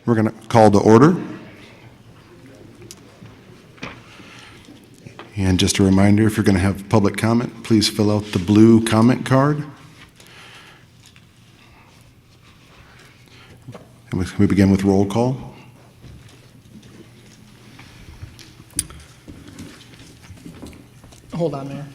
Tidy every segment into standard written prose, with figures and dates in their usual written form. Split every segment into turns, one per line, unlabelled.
We're going to call to order. And just a reminder, if you're going to have public comment, please fill out the blue comment card. And we begin with roll call.
Hold on, Mayor.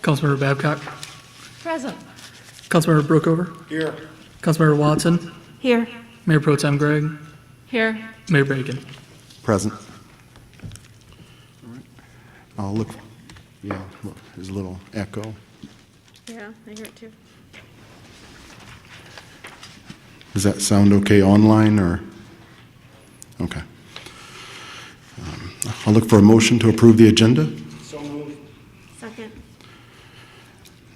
Councilmember Babcock.
Present.
Councilmember Brookover.
Here.
Councilmember Watson.
Here.
Mayor Pro Tem Gregg.
Here.
Mayor Bacon.
Present. All right. I'll look. Yeah, look, there's a little echo.
Yeah, I hear it too.
Does that sound okay online or? Okay. I'll look for a motion to approve the agenda.
So moved.
Second.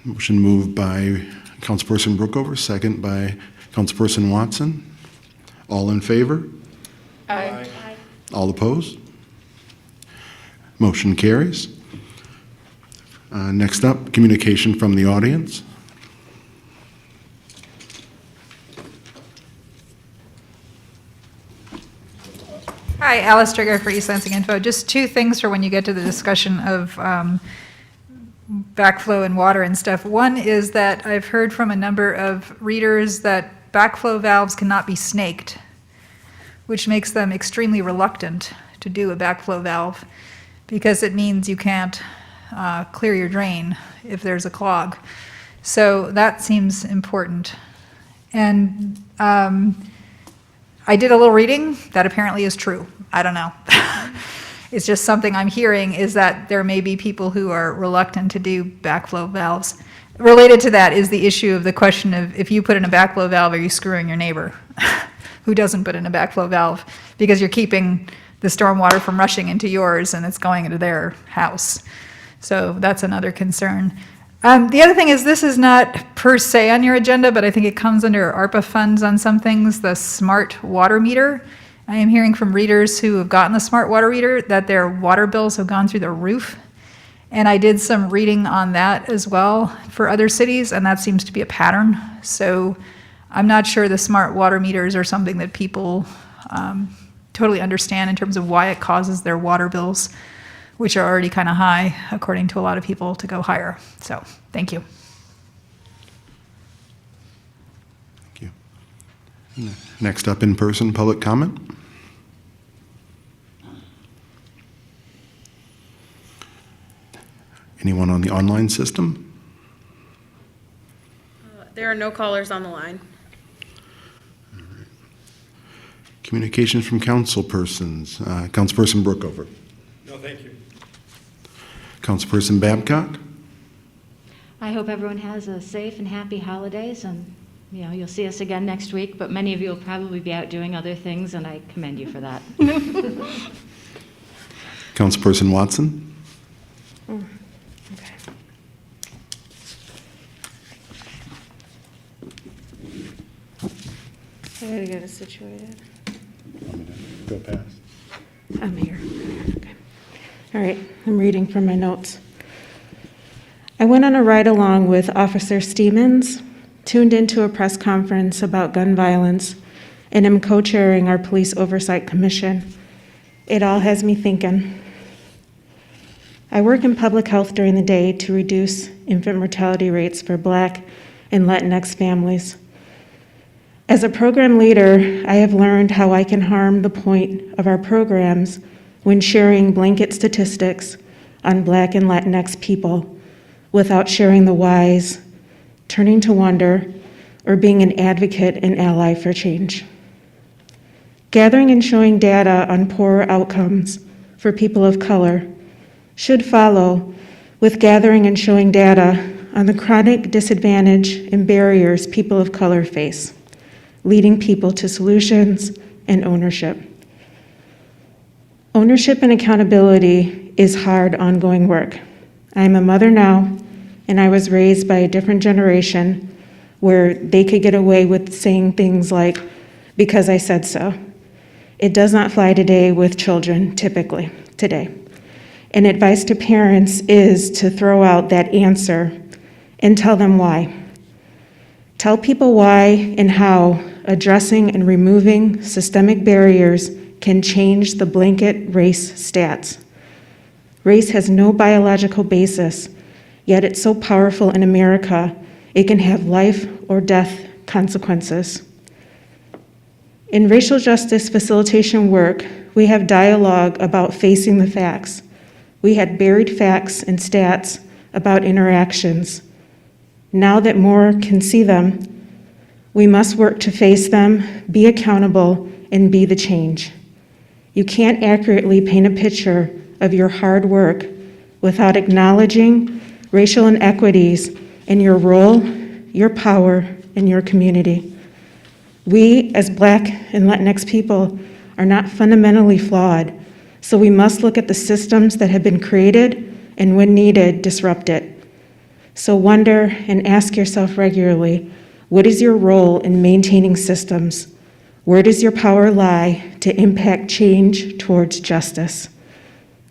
Motion moved by Councilperson Brookover, second by Councilperson Watson. All in favor?
Aye.
All opposed? Motion carries. Next up, communication from the audience.
Hi, Alice Trigger for East Lansing Info. Just two things for when you get to the discussion of backflow and water and stuff. One is that I've heard from a number of readers that backflow valves cannot be snaked, which makes them extremely reluctant to do a backflow valve because it means you can't clear your drain if there's a clog. So that seems important. And I did a little reading. That apparently is true. I don't know. It's just something I'm hearing is that there may be people who are reluctant to do backflow valves. Related to that is the issue of the question of if you put in a backflow valve, are you screwing your neighbor who doesn't put in a backflow valve? Because you're keeping the stormwater from rushing into yours and it's going into their house. So that's another concern. The other thing is this is not per se on your agenda, but I think it comes under ARPA funds on some things, the smart water meter. I am hearing from readers who have gotten the smart water meter that their water bills have gone through the roof. And I did some reading on that as well for other cities, and that seems to be a pattern. So I'm not sure the smart water meters are something that people totally understand in terms of why it causes their water bills, which are already kind of high, according to a lot of people, to go higher. So, thank you.
Thank you. Next up, in-person public comment. Anyone on the online system?
There are no callers on the line.
Communications from council persons. Councilperson Brookover.
No, thank you.
Councilperson Babcock.
I hope everyone has a safe and happy holidays, and you'll see us again next week, but many of you will probably be out doing other things, and I commend you for that.
Councilperson Watson.
Okay. I gotta get it situated.
Go past.
I'm here. Okay. All right, I'm reading from my notes. I went on a ride-along with Officer Stevens, tuned into a press conference about gun violence, and am co-chairing our Police Oversight Commission. It all has me thinking. I work in public health during the day to reduce infant mortality rates for Black and Latinx families. As a program leader, I have learned how I can harm the point of our programs when sharing blanket statistics on Black and Latinx people without sharing the whys, turning to wonder, or being an advocate and ally for change. Gathering and showing data on poorer outcomes for people of color should follow with gathering and showing data on the chronic disadvantage and barriers people of color face, leading people to solutions and ownership. Ownership and accountability is hard, ongoing work. I am a mother now, and I was raised by a different generation where they could get away with saying things like, because I said so. It does not fly today with children, typically, today. And advice to parents is to throw out that answer and tell them why. Tell people why and how addressing and removing systemic barriers can change the blanket race stats. Race has no biological basis, yet it's so powerful in America, it can have life or death consequences. In racial justice facilitation work, we have dialogue about facing the facts. We had buried facts and stats about interactions. Now that more can see them, we must work to face them, be accountable, and be the change. You can't accurately paint a picture of your hard work without acknowledging racial inequities in your role, your power, and your community. We, as Black and Latinx people, are not fundamentally flawed, so we must look at the systems that have been created and, when needed, disrupt it. So wonder and ask yourself regularly, what is your role in maintaining systems? Where does your power lie to impact change towards justice?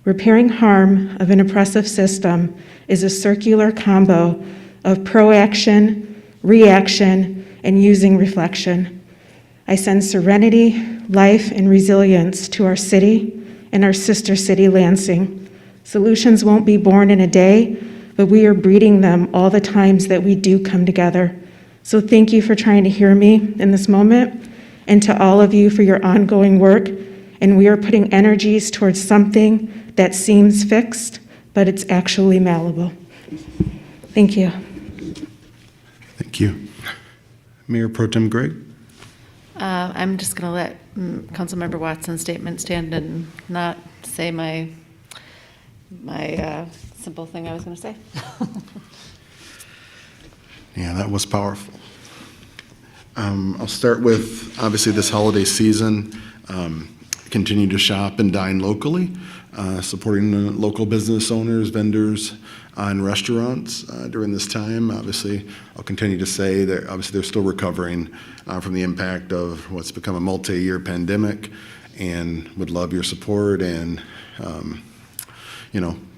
Repairing harm of an oppressive system is a circular combo of proaction, reaction, and using reflection. I send serenity, life, and resilience to our city and our sister city, Lansing. Solutions won't be born in a day, but we are breeding them all the times that we do come together. So thank you for trying to hear me in this moment, and to all of you for your ongoing work. And we are putting energies towards something that seems fixed, but it's actually malleable. Thank you.
Thank you. Mayor Pro Tem Gregg?
I'm just going to let Councilmember Watson's statement stand and not say my simple thing I was going to say.
Yeah, that was powerful. I'll start with, obviously, this holiday season, continue to shop and dine locally, supporting the local business owners, vendors, and restaurants during this time. Obviously, I'll continue to say that obviously they're still recovering from the impact of what's become a multi-year pandemic, and would love your support and,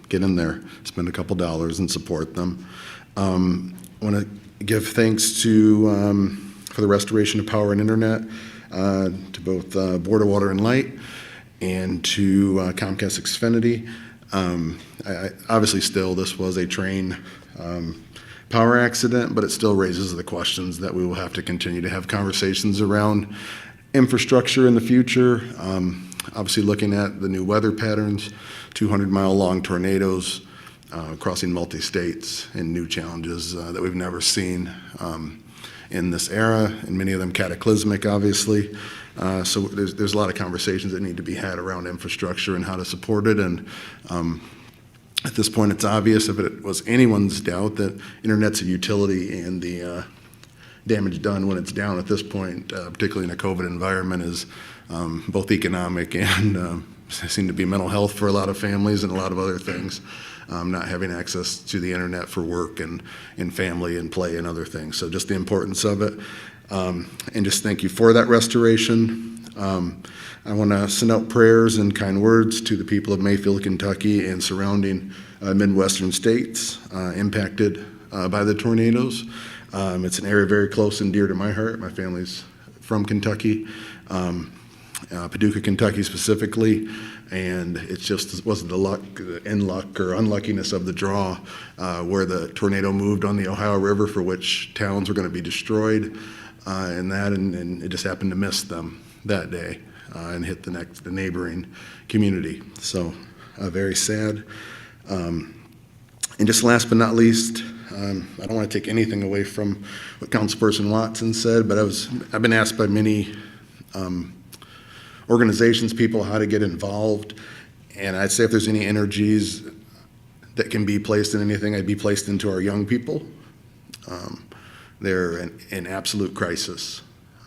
get in there, spend a couple dollars and support them. I want to give thanks to for the restoration of power and internet to both Board of Water and Light and to Comcast Xfinity. Obviously, still, this was a train power accident, but it still raises the questions that we will have to continue to have conversations around infrastructure in the future. Obviously, looking at the new weather patterns, 200-mile-long tornadoes crossing multi-states, and new challenges that we've never seen in this era, and many of them cataclysmic, obviously. So there's a lot of conversations that need to be had around infrastructure and how to support it. And at this point, it's obvious, if it was anyone's doubt, that internet's a utility, and the damage done when it's down at this point, particularly in a COVID environment, is both economic and seem to be mental health for a lot of families and a lot of other things. Not having access to the internet for work and family and play and other things. So just the importance of it. And just thank you for that restoration. I want to send out prayers and kind words to the people of Mayfield, Kentucky and surrounding Midwestern states impacted by the tornadoes. It's an area very close and dear to my heart. My family's from Kentucky, Paducah, Kentucky specifically. And it just wasn't the luck or unluckiness of the draw where the tornado moved on the Ohio River, for which towns were going to be destroyed, and it just happened to miss them that day and hit the neighboring community. So very sad. And just last but not least, I don't want to take anything away from what Councilperson Watson said, but I've been asked by many organizations, people, how to get involved. And I'd say if there's any energies that can be placed in anything, I'd be placed into our young people. They're in absolute crisis.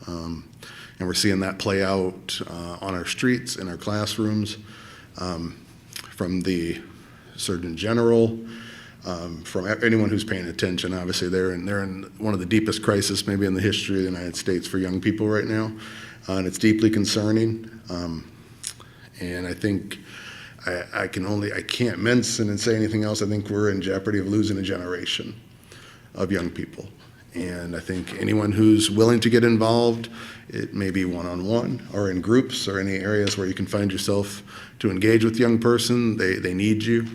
And we're seeing that play out on our streets, in our classrooms, from the Surgeon General from anyone who's paying attention. Obviously, they're in one of the deepest crises maybe in the history of the United States for young people right now, and it's deeply concerning. And I think I can't mention and say anything else. I think we're in jeopardy of losing a generation of young people. And I think anyone who's willing to get involved, it may be one-on-one or in groups or any areas where you can find yourself to engage with young person, they need you.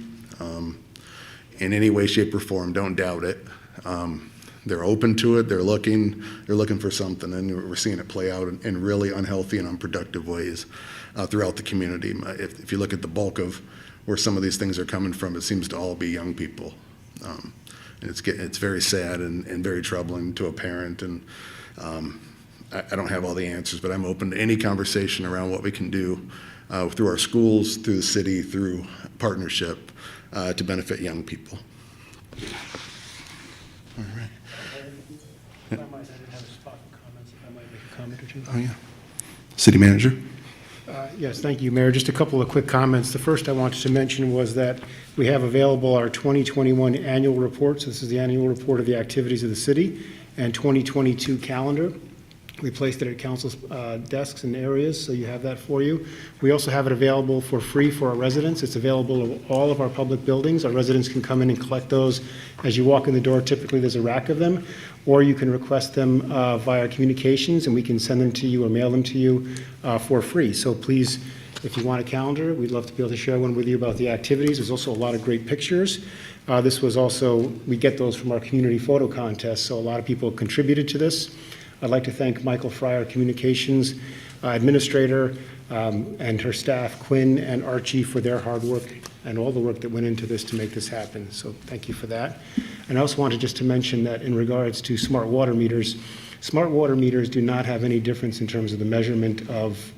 In any way, shape, or form, don't doubt it. They're open to it, they're looking for something, and we're seeing it play out in really unhealthy and unproductive ways throughout the community. If you look at the bulk of where some of these things are coming from, it seems to all be young people. And it's very sad and very troubling to a parent, and I don't have all the answers, but I'm open to any conversation around what we can do through our schools, through the city, through partnership to benefit young people. All right.
If I might, I didn't have a spot for comments, if I might make a comment or two.
Oh, yeah. City Manager?
Yes, thank you, Mayor. Just a couple of quick comments. The first I wanted to mention was that we have available our 2021 annual reports. This is the annual report of the activities of the city, and 2022 calendar. We placed it at council's desks and areas, so you have that for you. We also have it available for free for our residents. It's available in all of our public buildings. Our residents can come in and collect those as you walk in the door. Typically, there's a rack of them, or you can request them via communications, and we can send them to you or mail them to you for free. So please, if you want a calendar, we'd love to be able to share one with you about the activities. There's also a lot of great pictures. This was also, we get those from our community photo contest, so a lot of people contributed to this. I'd like to thank Michael Fry, our communications administrator, and her staff, Quinn and Archie, for their hard work and all the work that went into this to make this happen. So thank you for that. And I also wanted just to mention that in regards to smart water meters do not have any difference in terms of the measurement of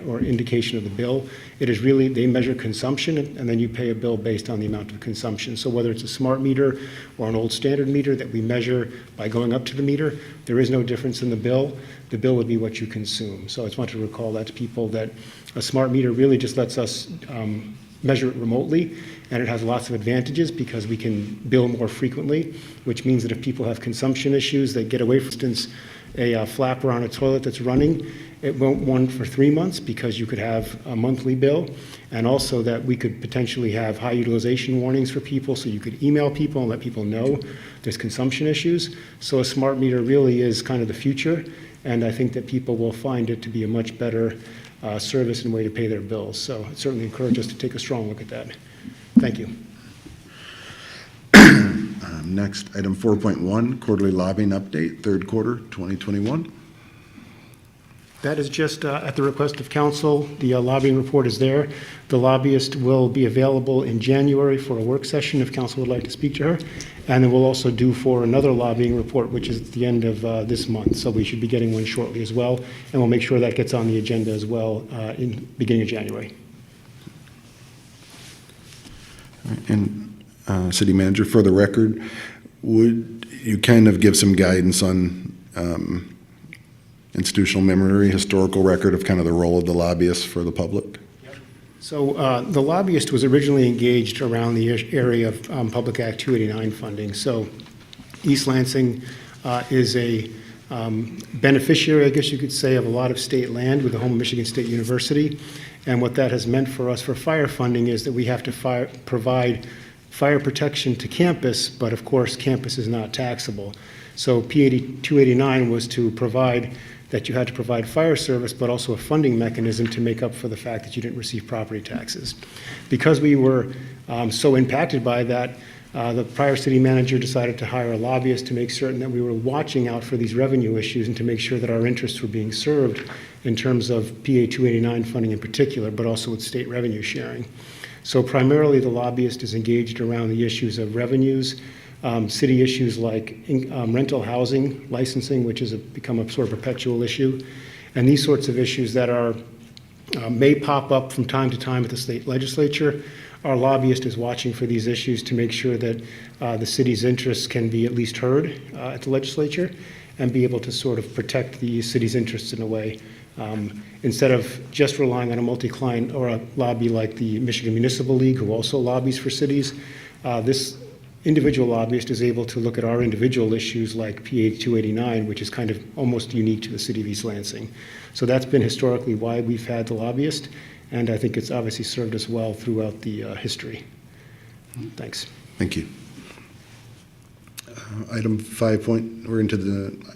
or indication of the bill. It is really, they measure consumption, and then you pay a bill based on the amount of consumption. So whether it's a smart meter or an old standard meter that we measure by going up to the meter, there is no difference in the bill. The bill would be what you consume. So I just want to recall that to people, that a smart meter really just lets us measure it remotely, and it has lots of advantages because we can bill more frequently, which means that if people have consumption issues, they get away, for instance, a flapper on a toilet that's running, it won't run for 3 months because you could have a monthly bill, and also that we could potentially have high utilization warnings for people, so you could email people and let people know there's consumption issues. So a smart meter really is kind of the future, and I think that people will find it to be a much better service and way to pay their bills. So I certainly encourage us to take a strong look at that. Thank you.
Next, item 4.1, quarterly lobbying update, third quarter 2021.
That is just at the request of council. The lobbying report is there. The lobbyist will be available in January for a work session if council would like to speak to her. And then we'll also do for another lobbying report, which is at the end of this month. So we should be getting one shortly as well. And we'll make sure that gets on the agenda as well in beginning of January.
And City Manager, for the record, would you kind of give some guidance on institutional memory, historical record of kind of the role of the lobbyist for the public?
So the lobbyist was originally engaged around the area of Public Act 289 funding. So East Lansing is a beneficiary, I guess you could say, of a lot of state land with the home of Michigan State University. And what that has meant for us for fire funding is that we have to provide fire protection to campus, but of course campus is not taxable. So P 289 was to provide that you had to provide fire service, but also a funding mechanism to make up for the fact that you didn't receive property taxes. Because we were so impacted by that, the prior city manager decided to hire a lobbyist to make certain that we were watching out for these revenue issues and to make sure that our interests were being served in terms of PA 289 funding in particular, but also with state revenue sharing. So primarily the lobbyist is engaged around the issues of revenues, city issues like rental housing licensing, which has become a sort of perpetual issue, and these sorts of issues that are may pop up from time to time at the state legislature. Our lobbyist is watching for these issues to make sure that the city's interests can be at least heard at the legislature and be able to sort of protect the city's interests in a way. Instead of just relying on a multi-client or a lobby like the Michigan Municipal League, who also lobbies for cities, this individual lobbyist is able to look at our individual issues like PA 289, which is kind of almost unique to the city of East Lansing. So that's been historically why we've had the lobbyist, and I think it's obviously served us well throughout the history. Thanks.
Thank you. Item 5 we're into the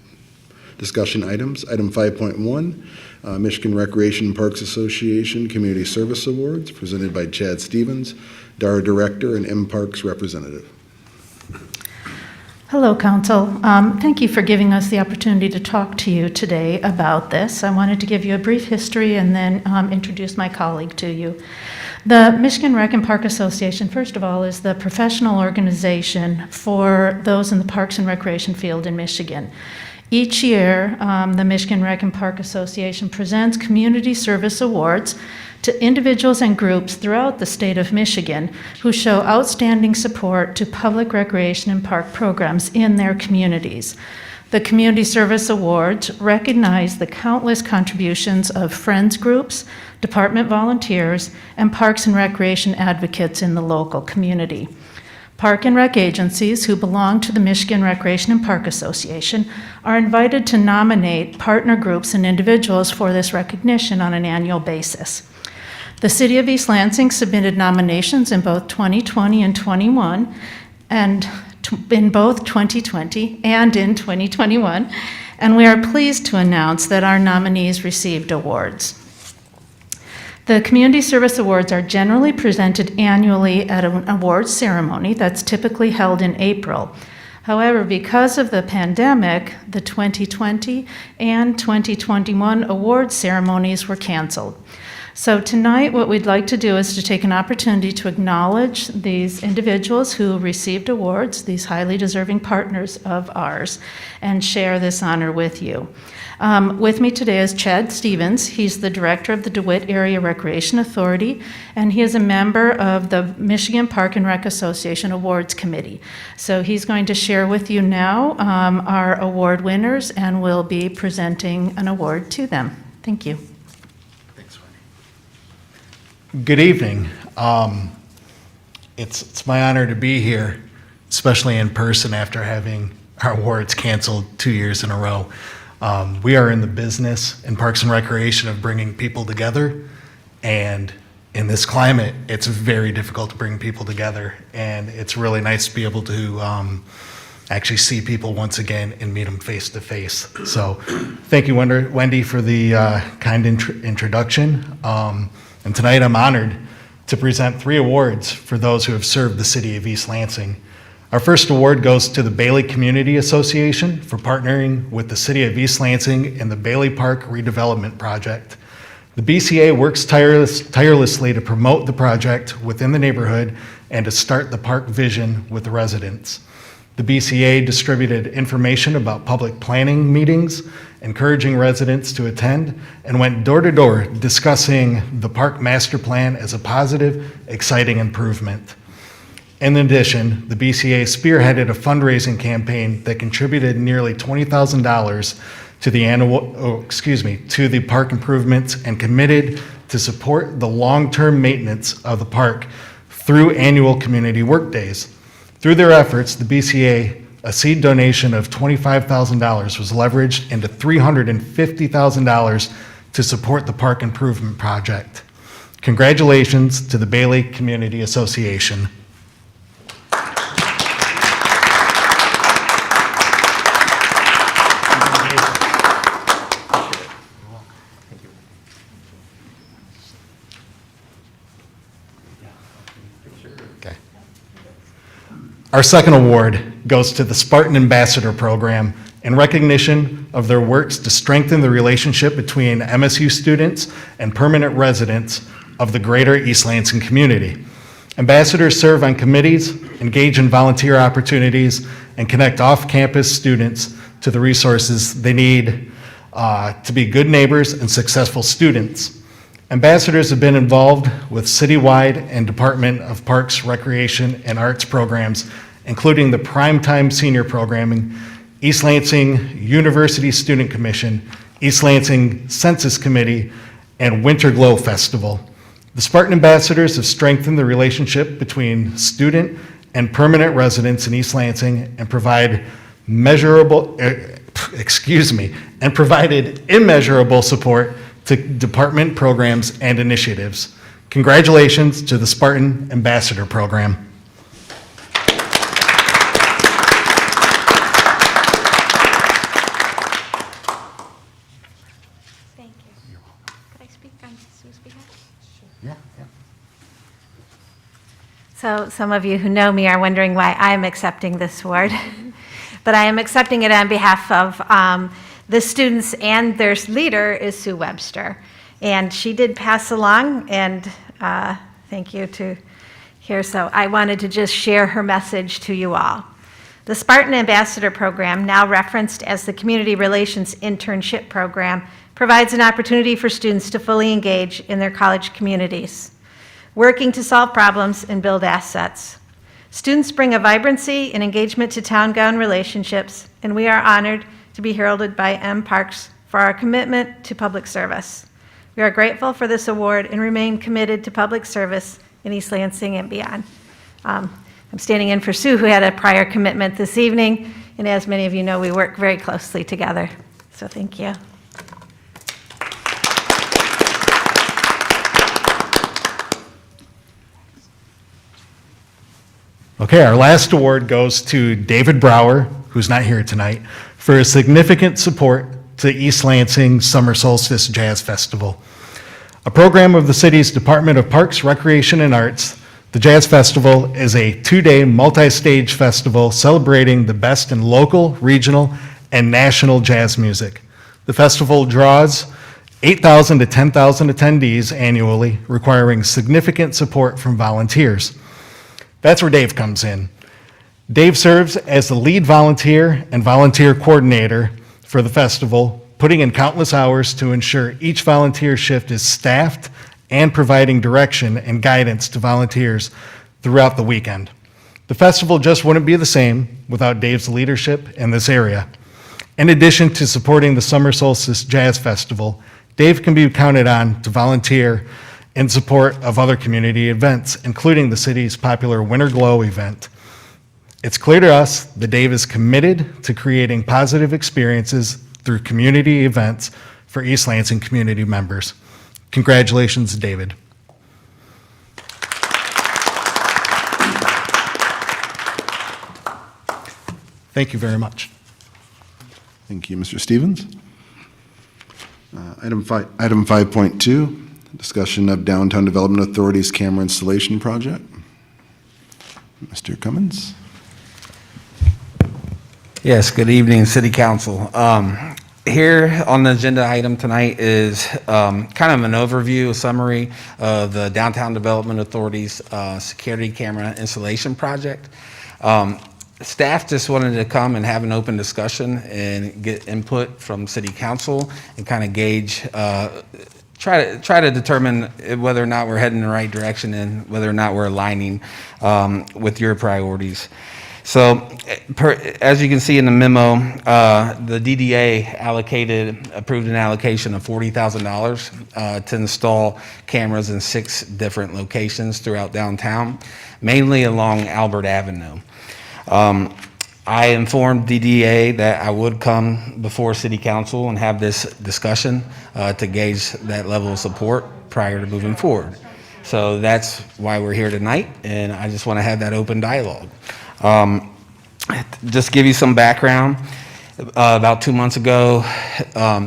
discussion items. Item 5.1, Michigan Recreation and Parks Association Community Service Awards, presented by Chad Stevens, DARA Director and mParks Representative.
Hello, Council. Thank you for giving us the opportunity to talk to you today about this. I wanted to give you a brief history and then introduce my colleague to you. The Michigan Rec and Park Association, first of all, is the professional organization for those in the parks and recreation field in Michigan. Each year, the Michigan Rec and Park Association presents community service awards to individuals and groups throughout the state of Michigan who show outstanding support to public recreation and park programs in their communities. The Community Service Awards recognize the countless contributions of friends groups, department volunteers, and parks and recreation advocates in the local community. Park and rec agencies who belong to the Michigan Recreation and Park Association are invited to nominate partner groups and individuals for this recognition on an annual basis. The City of East Lansing submitted nominations in both 2020 and 21, and in both 2020 and in 2021, and we are pleased to announce that our nominees received awards. The Community Service Awards are generally presented annually at an awards ceremony that's typically held in April. However, because of the pandemic, the 2020 and 2021 awards ceremonies were canceled. So tonight, what we'd like to do is to take an opportunity to acknowledge these individuals who received awards, these highly deserving partners of ours, and share this honor with you. With me today is Chad Stevens. He's the director of the DeWitt Area Recreation Authority, and he is a member of the Michigan Park and Rec Association Awards Committee. So he's going to share with you now our award winners, and we'll be presenting an award to them. Thank you.
Good evening. It's my honor to be here, especially in person after having our awards canceled 2 years in a row. We are in the business in Parks and Recreation of bringing people together, and in this climate, it's very difficult to bring people together, and it's really nice to be able to actually see people once again and meet them face to face. So thank you, Wendy, for the kind introduction. And tonight I'm honored to present 3 awards for those who have served the city of East Lansing. Our first award goes to the Bailey Community Association for partnering with the city of East Lansing in the Bailey Park Redevelopment Project. The BCA works tirelessly to promote the project within the neighborhood and to start the park vision with the residents. The BCA distributed information about public planning meetings, encouraging residents to attend, and went door to door discussing the park master plan as a positive, exciting improvement. In addition, the BCA spearheaded a fundraising campaign that contributed nearly $20,000 to the park improvements and committed to support the long-term maintenance of the park through annual community work days. Through their efforts, the BCA, a seed donation of $25,000 was leveraged into $350,000 to support the park improvement project. Congratulations to the Bailey Community Association. Our second award goes to the Spartan Ambassador Program in recognition of their works to strengthen the relationship between MSU students and permanent residents of the greater East Lansing community. Ambassadors serve on committees, engage in volunteer opportunities, and connect off-campus students to the resources they need to be good neighbors and successful students. Ambassadors have been involved with citywide and Department of Parks, Recreation, and Arts programs, including the Primetime Senior Programming, East Lansing University Student Commission, East Lansing Census Committee, and Winter Glow Festival. The Spartan Ambassadors have strengthened the relationship between student and permanent residents in East Lansing and provided immeasurable support to department programs and initiatives. Congratulations to the Spartan Ambassador Program.
Thank you. Could I speak on Sue's behalf?
Yeah.
So some of you who know me are wondering why I'm accepting this award. But I am accepting it on behalf of the students, and their leader is Sue Webster. And she did pass along, and thank you to here. So I wanted to just share her message to you all. The Spartan Ambassador Program, now referenced as the Community Relations Internship Program, provides an opportunity for students to fully engage in their college communities, working to solve problems and build assets. Students bring a vibrancy and engagement to town-gown relationships, and we are honored to be heralded by mParks for our commitment to public service. We are grateful for this award and remain committed to public service in East Lansing and beyond. I'm standing in for Sue, who had a prior commitment this evening, and as many of you know, we work very closely together. So thank you.
Okay, our last award goes to David Brower, who's not here tonight, for his significant support to East Lansing Summer Solstice Jazz Festival. A program of the city's Department of Parks, Recreation, and Arts, the Jazz Festival is a 2-day multi-stage festival celebrating the best in local, regional, and national jazz music. The festival draws 8,000 to 10,000 attendees annually, requiring significant support from volunteers. That's where Dave comes in. Dave serves as the lead volunteer and volunteer coordinator for the festival, putting in countless hours to ensure each volunteer shift is staffed and providing direction and guidance to volunteers throughout the weekend. The festival just wouldn't be the same without Dave's leadership in this area. In addition to supporting the Summer Solstice Jazz Festival, Dave can be counted on to volunteer in support of other community events, including the city's popular Winter Glow event. It's clear to us that Dave is committed to creating positive experiences through community events for East Lansing community members. Congratulations, David. Thank you very much.
Thank you, Mr. Stevens. Item 5.2, discussion of Downtown Development Authority's camera installation project. Mr. Cummins.
Yes, good evening, City Council. Here on the agenda item tonight is kind of an overview, a summary of the Downtown Development Authority's security camera installation project. Staff just wanted to come and have an open discussion and get input from City Council and kind of gauge, try to determine whether or not we're heading in the right direction and whether or not we're aligning with your priorities. So, as you can see in the memo, the DDA approved an allocation of $40,000 to install cameras in 6 different locations throughout downtown, mainly along Albert Avenue. I informed DDA that I would come before City Council and have this discussion to gauge that level of support prior to moving forward. So that's why we're here tonight, and I just want to have that open dialogue. Just give you some background. About 2 months ago,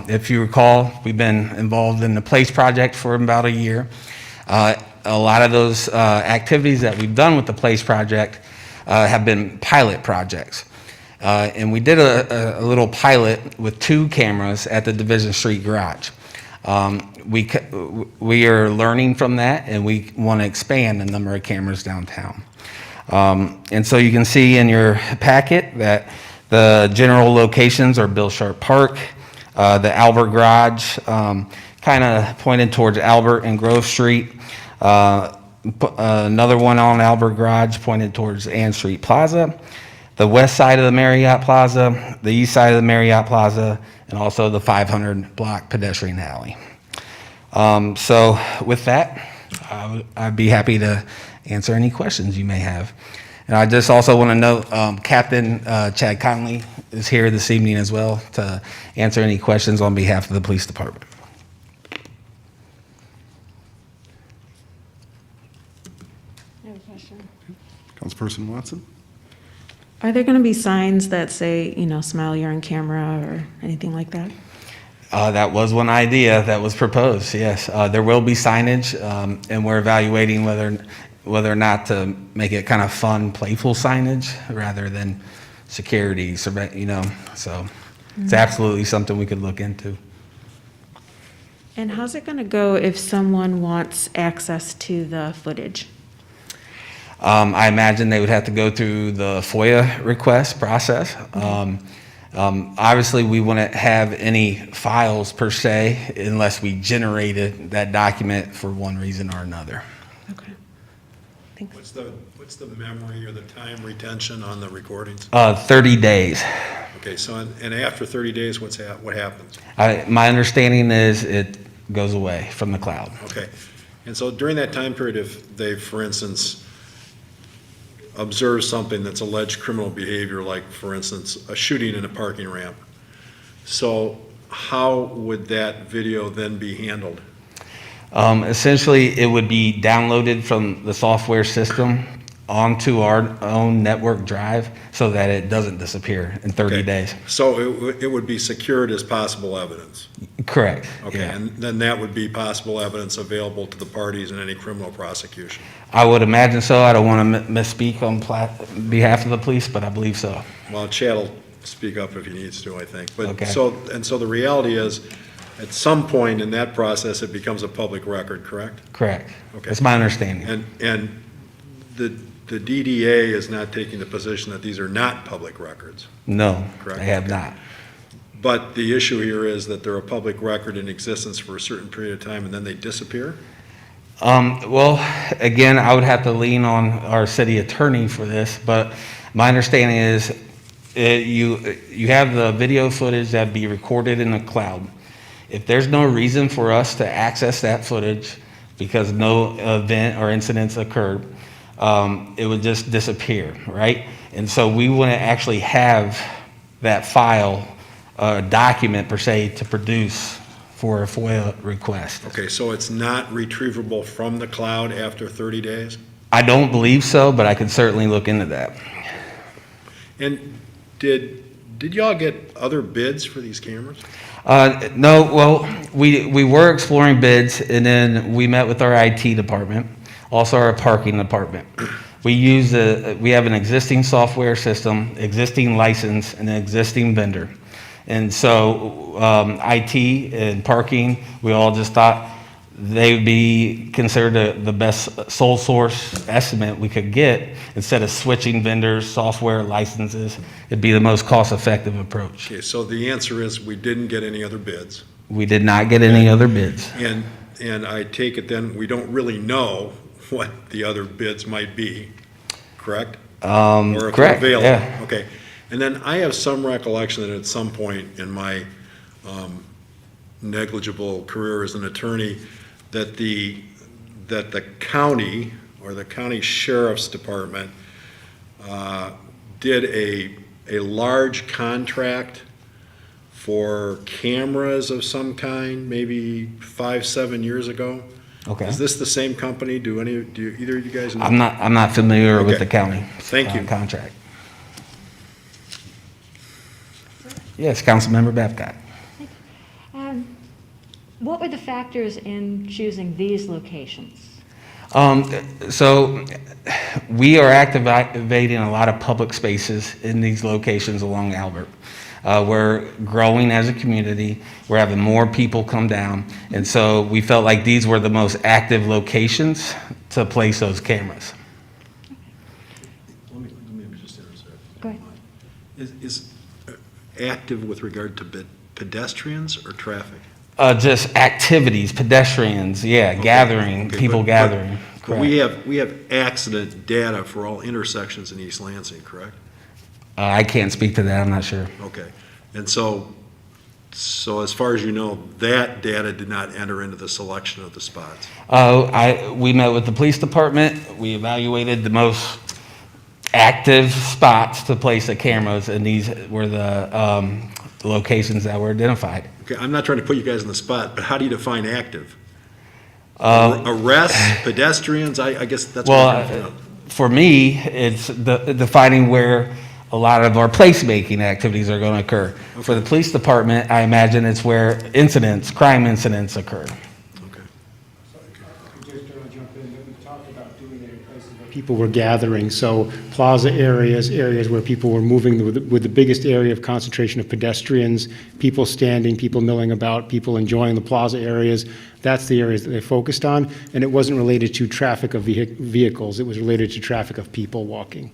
if you recall, we've been involved in the Place project for about a year. A lot of those activities that we've done with the Place project have been pilot projects. And we did a little pilot with 2 cameras at the Division Street garage. We are learning from that, and we want to expand the number of cameras downtown. And so you can see in your packet that the general locations are Bill Sharp Park, the Albert Garage, kind of pointed towards Albert and Grove Street. Another one on Albert Garage pointed towards Ann Street Plaza, the west side of the Marriott Plaza, the east side of the Marriott Plaza, and also the 500 block pedestrian alley. So with that, I'd be happy to answer any questions you may have. And I just also want to note, Captain Chad Conley is here this evening as well to answer any questions on behalf of the police department.
I have a question.
Councilperson Watson?
Are there going to be signs that say, smile, you're on camera, or anything like that?
That was one idea that was proposed, yes. There will be signage, and we're evaluating whether or not to make it kind of fun, playful signage rather than security, so it's absolutely something we could look into.
And how's it going to go if someone wants access to the footage?
I imagine they would have to go through the FOIA request process. Obviously, we wouldn't have any files per se unless we generated that document for one reason or another.
Okay. Thanks.
What's the memory or the time retention on the recordings?
30 days.
Okay, so, and after 30 days, what happens?
My understanding is it goes away from the cloud.
Okay, and so during that time period, if they, for instance, observe something that's alleged criminal behavior, like, for instance, a shooting in a parking ramp, so how would that video then be handled?
Essentially, it would be downloaded from the software system onto our own network drive so that it doesn't disappear in 30 days.
So it would be secured as possible evidence?
Correct.
Okay,
Yeah.
and then that would be possible evidence available to the parties in any criminal prosecution?
I would imagine so. I don't want to misspeak on behalf of the police, but I believe so.
Well, Chad will speak up if he needs to, I think. But
Okay.
so the reality is, at some point in that process, it becomes a public record, correct?
Correct.
Okay.
That's my understanding.
And the DDA is not taking the position that these are not public records,
No,
correct?
I have not.
But the issue here is that they're a public record in existence for a certain period of time and then they disappear?
Well, again, I would have to lean on our city attorney for this, but my understanding is you have the video footage that be recorded in the cloud. If there's no reason for us to access that footage because no event or incidents occurred, it would just disappear, right? And so we wouldn't actually have that file, document per se, to produce for a FOIA request.
Okay, so it's not retrievable from the cloud after 30 days?
I don't believe so, but I could certainly look into that.
And did y'all get other bids for these cameras?
No, well, we were exploring bids, and then we met with our IT department, also our parking department. We have an existing software system, existing license, and an existing vendor. And so IT and parking, we all just thought they would be considered the best sole source estimate we could get. Instead of switching vendors, software, licenses, it'd be the most cost-effective approach.
Okay, so the answer is we didn't get any other bids.
We did not get any other bids.
And I take it then we don't really know what the other bids might be, correct? Or if
Correct,
they're available.
yeah.
Okay. And then I have some recollection that at some point in my negligible career as an attorney, that the county or the county sheriff's department did a large contract for cameras of some kind, maybe 5-7 years ago.
Okay.
Is this the same company? Do either of you guys know?
I'm not familiar with
Okay.
the county.
Thank you.
Contract. Yes, Councilmember Babcock.
What were the factors in choosing these locations?
So we are activating a lot of public spaces in these locations along Albert. We're growing as a community. We're having more people come down. And so we felt like these were the most active locations to place those cameras.
Let me just interject.
Go ahead.
Is active with regard to pedestrians or traffic?
Just activities, pedestrians, gathering,
Okay,
people gathering.
But we have accident data for all intersections in East Lansing, correct?
I can't speak to that, I'm not sure.
Okay. And so as far as you know, that data did not enter into the selection of the spots?
We met with the police department. We evaluated the most active spots to place the cameras, and these were the locations that were identified.
Okay, I'm not trying to put you guys on the spot, but how do you define active? Arrests, pedestrians, I guess that's what I'm trying to figure out.
For me, it's defining where a lot of our placemaking activities are going to occur.
Okay.
For the police department, I imagine it's where crime incidents occur.
Okay.
Just to jump in, we talked about doing it in places where people were gathering, so plaza areas where people were moving, with the biggest area of concentration of pedestrians, people standing, people milling about, people enjoying the plaza areas. That's the areas that they focused on, and it wasn't related to traffic of vehicles. It was related to traffic of people walking.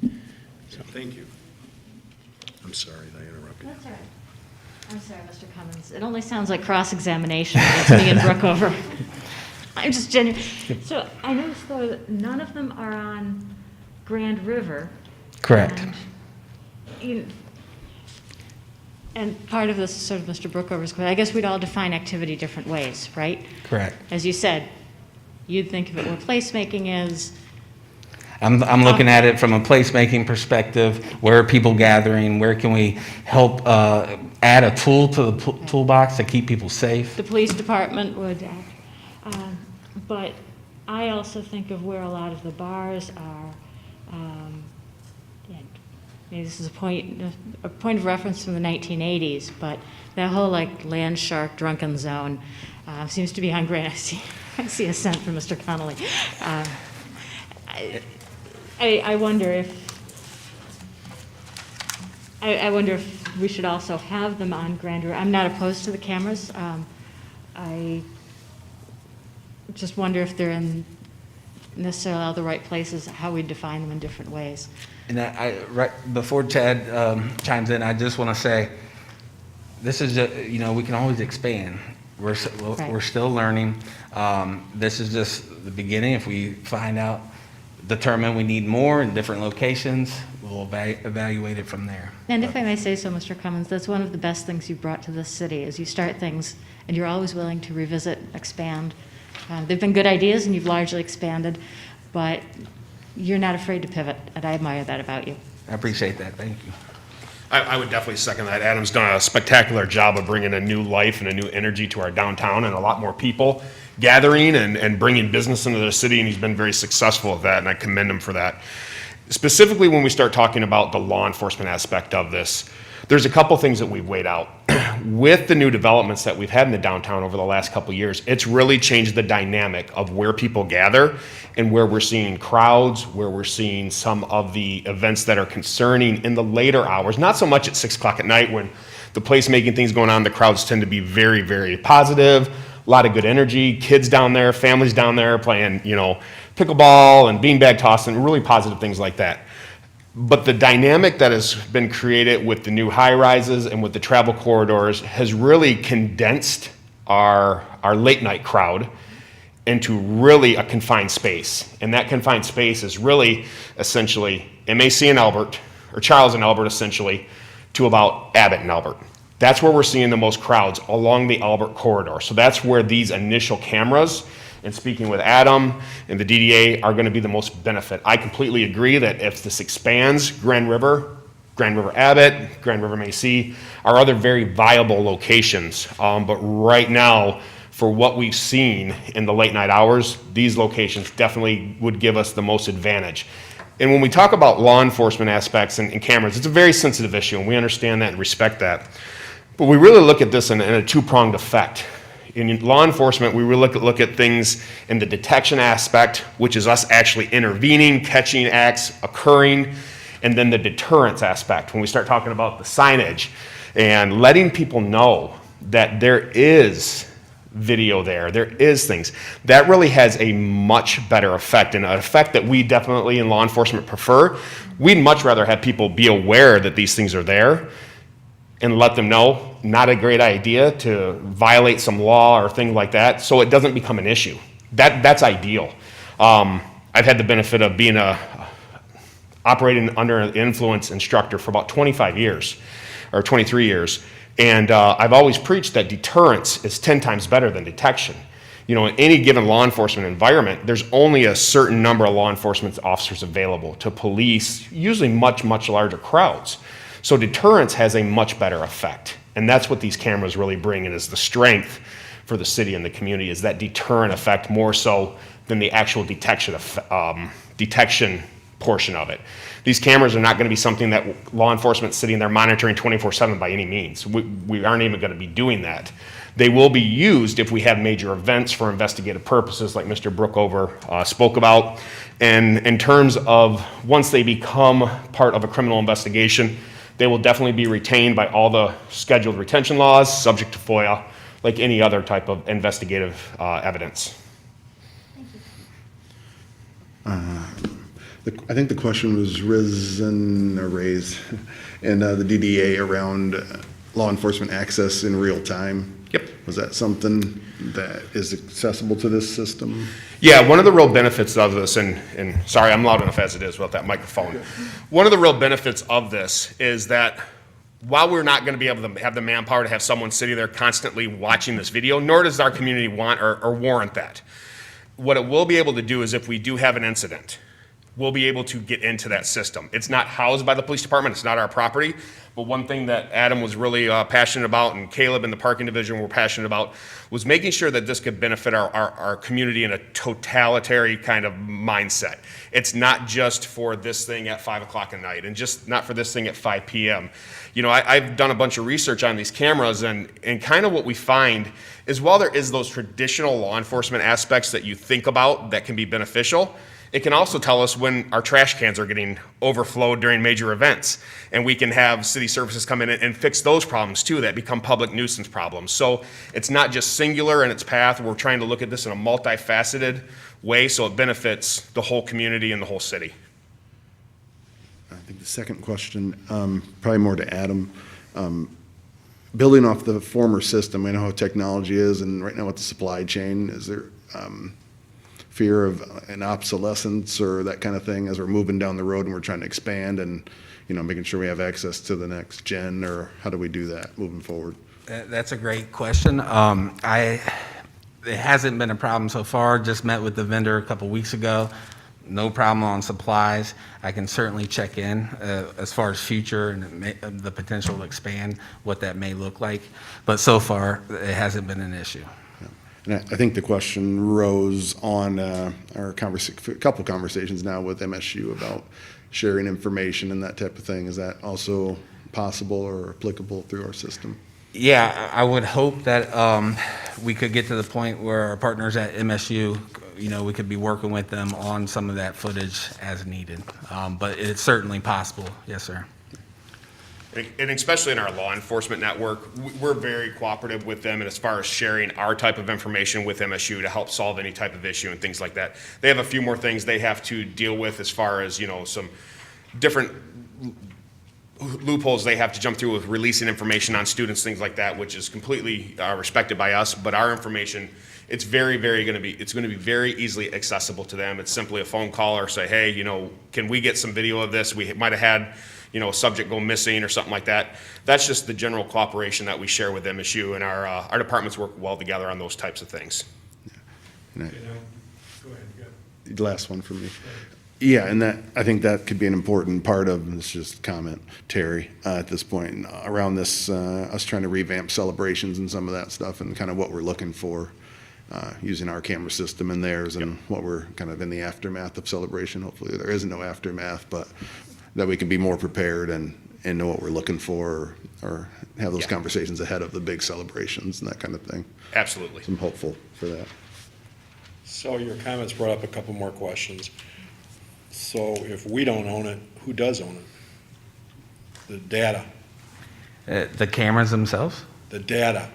Thank you. I'm sorry, I interrupted.
That's all right. I'm sorry, Mr. Cummins. It only sounds like cross-examination. It's me and Brookover. I'm just genuine. So I noticed, though, that none of them are on Grand River.
Correct.
And part of this is sort of Mr. Brookover's question. I guess we'd all define activity different ways, right?
Correct.
As you said, you'd think of it where placemaking is.
I'm looking at it from a placemaking perspective. Where are people gathering? Where can we help add a tool to the toolbox to keep people safe?
The police department would, but I also think of where a lot of the bars are. Maybe this is a point of reference from the 1980s, but that whole like land shark drunken zone seems to be on Grand. I see a scent from Mr. Connolly. I wonder if we should also have them on Grand River. I'm not opposed to the cameras. I just wonder if they're in necessarily all the right places, how we define them in different ways.
And right before Chad chimes in, I just want to say, this is just, we can always expand. We're still learning. This is just the beginning. If we determine we need more in different locations, we'll evaluate it from there.
And if I may say so, Mr. Cummins, that's one of the best things you've brought to this city, is you start things and you're always willing to revisit, expand. They've been good ideas and you've largely expanded, but you're not afraid to pivot, and I admire that about you.
I appreciate that. Thank you.
I would definitely second that. Adam's done a spectacular job of bringing a new life and a new energy to our downtown, and a lot more people gathering and bringing business into the city, and he's been very successful at that, and I commend him for that. Specifically, when we start talking about the law enforcement aspect of this, there's a couple things that we've weighed out. With the new developments that we've had in the downtown over the last couple of years, it's really changed the dynamic of where people gather and where we're seeing crowds, where we're seeing some of the events that are concerning in the later hours. Not so much at 6 o'clock at night when the placemaking things going on, the crowds tend to be very, very positive, a lot of good energy, kids down there, families down there playing, pickleball and beanbag tossing, really positive things like that. But the dynamic that has been created with the new high rises and with the travel corridors has really condensed our late night crowd into really a confined space. And that confined space is really essentially MAC and Albert, or Charles and Albert essentially, to about Abbott and Albert. That's where we're seeing the most crowds, along the Albert corridor. So that's where these initial cameras, and speaking with Adam and the DDA, are going to be the most benefit. I completely agree that if this expands, Grand River Abbott, Grand River Macy are other very viable locations. But right now, for what we've seen in the late night hours, these locations definitely would give us the most advantage. And when we talk about law enforcement aspects and cameras, it's a very sensitive issue, and we understand that and respect that. But we really look at this in a two-pronged effect. In law enforcement, we really look at things in the detection aspect, which is us actually intervening, catching acts occurring, and then the deterrence aspect, when we start talking about the signage and letting people know that there is video there is things. That really has a much better effect, and an effect that we definitely in law enforcement prefer. We'd much rather have people be aware that these things are there and let them know, not a great idea to violate some law or thing like that, so it doesn't become an issue. That's ideal. I've had the benefit of being operating under an influence instructor for about 25 years, or 23 years, and I've always preached that deterrence is 10 times better than detection. you know, in any given law enforcement environment, there's only a certain number of law enforcement officers available to police usually much, much larger crowds. So deterrence has a much better effect. And that's what these cameras really bring, and is the strength for the city and the community, is that deterrent effect more so than the actual detection portion of it. These cameras are not going to be something that law enforcement sitting there monitoring 24/7 by any means. We aren't even going to be doing that. They will be used if we have major events for investigative purposes, like Mr. Brookover spoke about. And in terms of once they become part of a criminal investigation, they will definitely be retained by all the scheduled retention laws, subject to FOIA, like any other type of investigative evidence.
I think the question was raised in the DDA around law enforcement access in real time.
Yep.
Was that something that is accessible to this system?
Yeah, one of the real benefits of this, and sorry, I'm loud enough as it is without that microphone. One of the real benefits of this is that while we're not going to be able to have the manpower to have someone sitting there constantly watching this video, nor does our community want or warrant that. What it will be able to do is, if we do have an incident, we'll be able to get into that system. It's not housed by the police department, it's not our property, but one thing that Adam was really passionate about, and Caleb in the parking division were passionate about, was making sure that this could benefit our community in a totalitarian kind of mindset. It's not just for this thing at 5 o'clock at night, and just not for this thing at 5 p.m. You know, I've done a bunch of research on these cameras, and kind of what we find is, while there is those traditional law enforcement aspects that you think about that can be beneficial, it can also tell us when our trash cans are getting overflowed during major events. And we can have city services come in and fix those problems too, that become public nuisance problems. So it's not just singular in its path. We're trying to look at this in a multifaceted way so it benefits the whole community and the whole city.
I think the second question, probably more to Adam. Building off the former system, I know how technology is, and right now with the supply chain, is there fear of an obsolescence or that kind of thing as we're moving down the road and we're trying to expand and, you know, making sure we have access to the next gen, or how do we do that moving forward?
That's a great question. It hasn't been a problem so far. Just met with the vendor a couple weeks ago. No problem on supplies. I can certainly check in as far as future and the potential to expand, what that may look like. But so far, it hasn't been an issue.
And I think the question rose on our couple conversations now with MSU about sharing information and that type of thing. Is that also possible or applicable through our system?
Yeah, I would hope that we could get to the point where our partners at MSU, you know, we could be working with them on some of that footage as needed. But it's certainly possible. Yes, sir.
And especially in our law enforcement network, we're very cooperative with them, and as far as sharing our type of information with MSU to help solve any type of issue and things like that. They have a few more things they have to deal with as far as, you know, some different loopholes they have to jump through with releasing information on students, things like that, which is completely respected by us. But our information, it's going to be very easily accessible to them. It's simply a phone call or say, hey, you know, can we get some video of this? We might have had, you know, a subject go missing or something like that. That's just the general cooperation that we share with MSU, and our departments work well together on those types of things.
Go ahead. Last one for me. Yeah, and I think that could be an important part of this. Just comment, Terry, at this point around this, us trying to revamp celebrations and some of that stuff, and kind of what we're looking for using our camera system and theirs, and what we're kind of in the aftermath of celebration. Hopefully there is no aftermath, but that we can be more prepared and know what we're looking for, or have those conversations ahead of the big celebrations and that kind of thing.
Absolutely.
So I'm hopeful for that.
So your comments brought up a couple more questions. So if we don't own it, who does own it? The data.
The cameras themselves?
The data.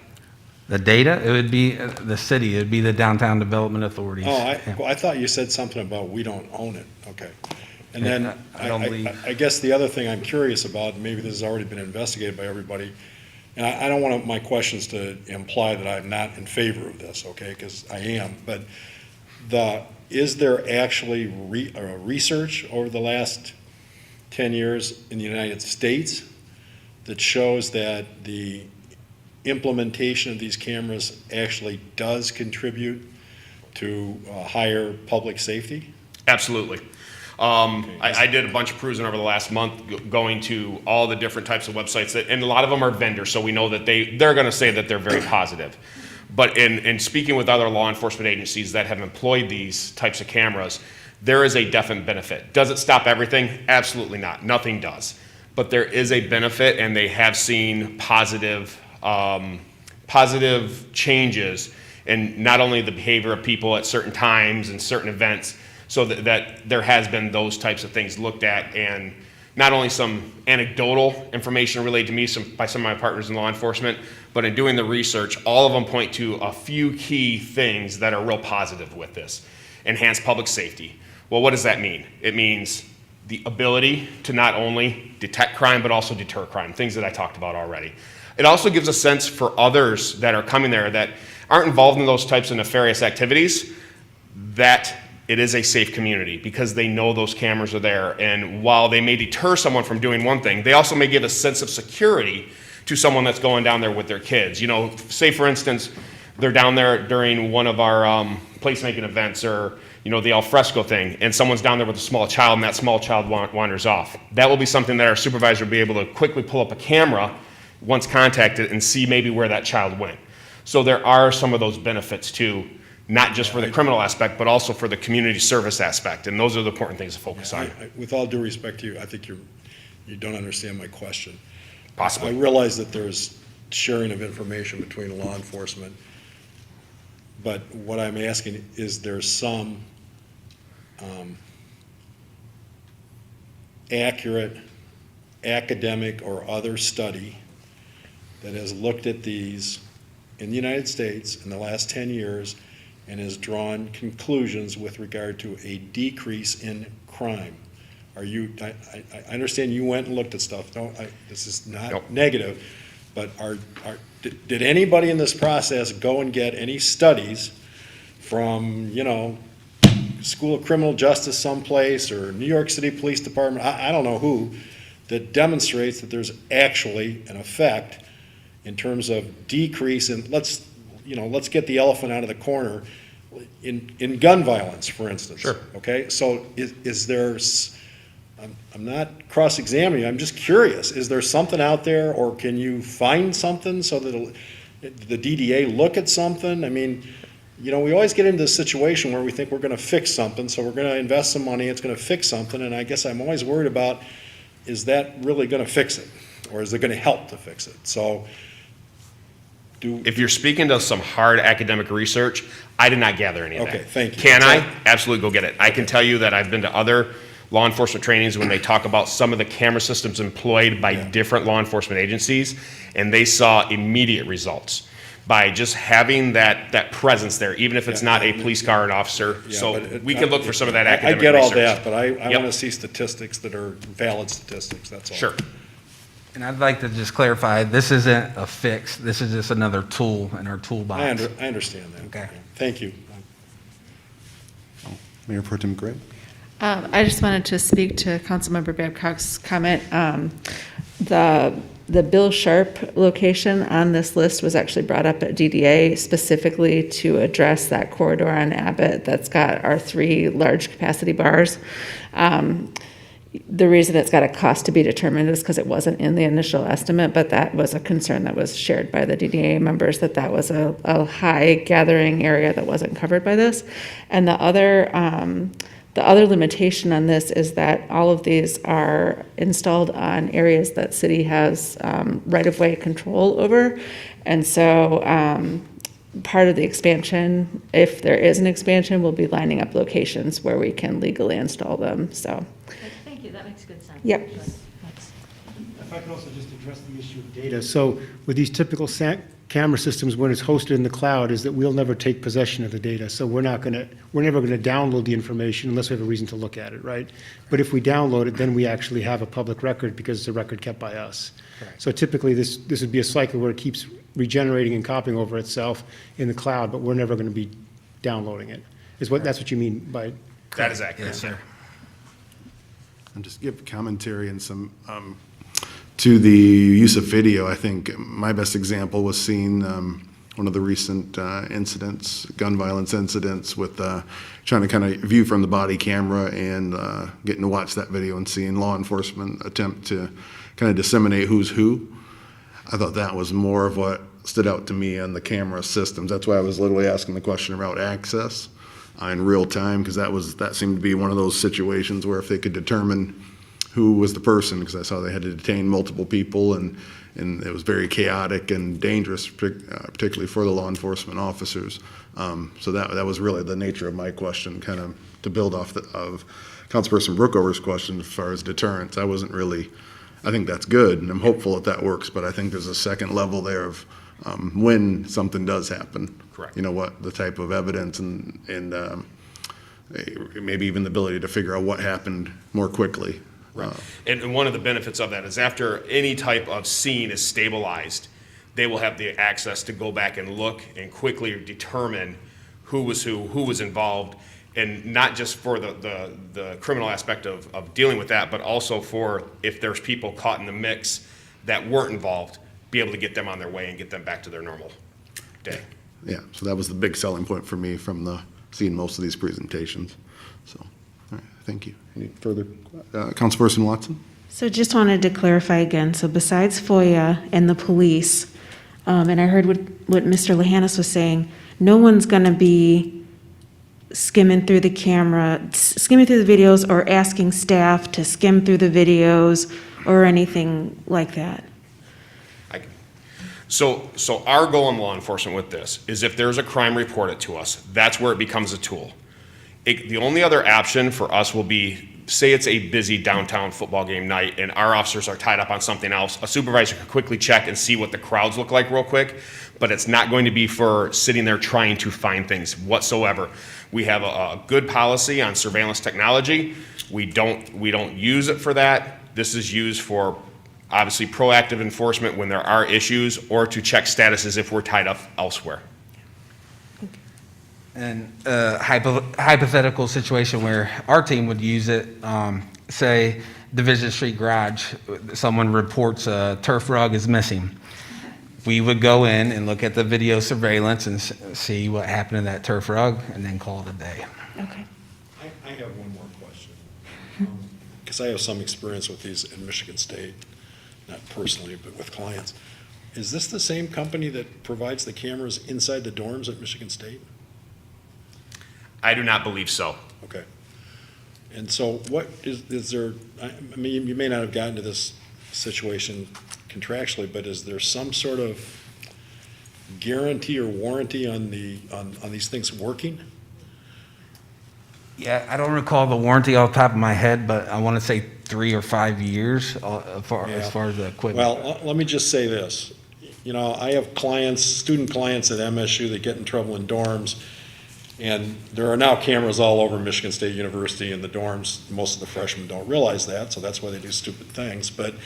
The data? It would be the city. It would be the Downtown Development Authorities.
Oh, I thought you said something about we don't own it. Okay. And then I guess the other thing I'm curious about, and maybe this has already been investigated by everybody, and I don't want my questions to imply that I'm not in favor of this, okay, because I am, but is there actually research over the last 10 years in the United States that shows that the implementation of these cameras actually does contribute to hire public safety?
Absolutely. I did a bunch of cruising over the last month, going to all the different types of websites, and a lot of them are vendors, so we know that they're going to say that they're very positive. But in speaking with other law enforcement agencies that have employed these types of cameras, there is a definite benefit. Does it stop everything? Absolutely not. Nothing does. But there is a benefit, and they have seen positive changes in not only the behavior of people at certain times and certain events, so that there has been those types of things looked at, and not only some anecdotal information relayed to me by some of my partners in law enforcement, but in doing the research, all of them point to a few key things that are real positive with this. Enhanced public safety. Well, what does that mean? It means the ability to not only detect crime, but also deter crime, things that I talked about already. It also gives a sense for others that are coming there that aren't involved in those types of nefarious activities, that it is a safe community because they know those cameras are there. And while they may deter someone from doing one thing, they also may give a sense of security to someone that's going down there with their kids. You know, say for instance, they're down there during one of our placemaking events, or you know, the alfresco thing, and someone's down there with a small child, and that small child wanders off. That will be something that our supervisor will be able to quickly pull up a camera once contacted and see maybe where that child went. So there are some of those benefits too, not just for the criminal aspect, but also for the community service aspect, and those are the important things to focus on.
With all due respect to you, I think you don't understand my question.
Possibly.
I realize that there's sharing of information between law enforcement, but what I'm asking, is there some accurate academic or other study that has looked at these in the United States in the last 10 years and has drawn conclusions with regard to a decrease in crime? Are you, I understand you went and looked at stuff. This is not negative, but did anybody in this process go and get any studies from, you know, School of Criminal Justice someplace, or New York City Police Department, I don't know who, that demonstrates that there's actually an effect in terms of decrease in, let's get the elephant out of the corner, in gun violence, for instance.
Sure.
Okay, so is there, I'm not cross-examining, I'm just curious, is there something out there, or can you find something so that the DDA look at something? I mean, you know, we always get into this situation where we think we're going to fix something, so we're going to invest some money, it's going to fix something, and I guess I'm always worried about, is that really going to fix it, or is it going to help to fix it? So,
if you're speaking to some hard academic research, I did not gather any of that.
Okay, thank you.
Can I? Absolutely, go get it. I can tell you that I've been to other law enforcement trainings when they talk about some of the camera systems employed by different law enforcement agencies, and they saw immediate results by just having that presence there, even if it's not a police car or an officer.
Yeah,
so
but
we can look for some of that academic
I get all
research.
that, but I want to see statistics that are valid statistics, that's all.
Sure.
And I'd like to just clarify, this isn't a fix, this is just another tool in our toolbox.
I understand that.
Okay.
Thank you.
Mayor Pro Tem Gregg?
I just wanted to speak to Councilmember Babcock's comment. The Bill Sharp location on this list was actually brought up at DDA specifically to address that corridor on Abbott that's got our 3 large capacity bars. The reason it's got a cost to be determined is because it wasn't in the initial estimate, but that was a concern that was shared by the DDA members, that was a high gathering area that wasn't covered by this. And the other limitation on this is that all of these are installed on areas that city has right-of-way control over. And so part of the expansion, if there is an expansion, we'll be lining up locations where we can legally install them, so.
Thank you, that makes good sense.
Yep.
If I could also just address the issue of data. So with these typical camera systems, when it's hosted in the cloud, is that we'll never take possession of the data. So we're never going to download the information unless we have a reason to look at it, right? But if we download it, then we actually have a public record because it's a record kept by us. Correct. So typically this would be a cycle where it keeps regenerating and copying over itself in the cloud, but we're never going to be downloading it. That's what you mean by?
That is accurate,
Yeah.
sir.
And just give commentary and some, to the use of video. I think my best example was seeing one of the recent incidents, gun violence incidents, with trying to kind of view from the body camera and getting to watch that video and seeing law enforcement attempt to kind of disseminate who's who. I thought that was more of what stood out to me on the camera systems. That's why I was literally asking the question about access in real time, because that seemed to be one of those situations where if they could determine who was the person, because I saw they had to detain multiple people, and it was very chaotic and dangerous, particularly for the law enforcement officers. So that was really the nature of my question, kind of to build off of Councilperson Brookover's question as far as deterrence. I think that's good, and I'm hopeful that works, but I think there's a second level there of when something does happen.
Correct.
You know, what the type of evidence and maybe even the ability to figure out what happened more quickly.
Right. And one of the benefits of that is after any type of scene is stabilized, they will have the access to go back and look and quickly determine who was involved, and not just for the criminal aspect of dealing with that, but also for if there's people caught in the mix that weren't involved, be able to get them on their way and get them back to their normal day.
Yeah, so that was the big selling point for me from seeing most of these presentations. So, all right, thank you. Any further? Councilperson Watson?
So just wanted to clarify again, so besides FOIA and the police, and I heard what Mr. Lahannis was saying, no one's going to be skimming through the videos or asking staff to skim through the videos or anything like that.
So our goal in law enforcement with this is if there's a crime, report it to us. That's where it becomes a tool. The only other option for us will be, say it's a busy downtown football game night and our officers are tied up on something else. A supervisor could quickly check and see what the crowds look like real quick, but it's not going to be for sitting there trying to find things whatsoever. We have a good policy on surveillance technology. We don't use it for that. This is used for obviously proactive enforcement when there are issues, or to check statuses if we're tied up elsewhere.
And hypothetical situation where our team would use it, say Division Street Garage, someone reports a turf rug is missing. We would go in and look at the video surveillance and see what happened to that turf rug and then call it a day.
Okay.
I have one more question. Because I have some experience with these in Michigan State. Not personally, but with clients. Is this the same company that provides the cameras inside the dorms at Michigan State?
I do not believe so.
Okay. And so what is there, I mean, you may not have gotten to this situation contractually, but is there some sort of guarantee or warranty on these things working?
Yeah, I don't recall the warranty off the top of my head, but I want to say 3 or 5 years as far as the equipment.
Well, let me just say this. You know, I have student clients at MSU that get in trouble in dorms, and there are now cameras all over Michigan State University in the dorms. Most of the freshmen don't realize that, so that's why they do stupid things. But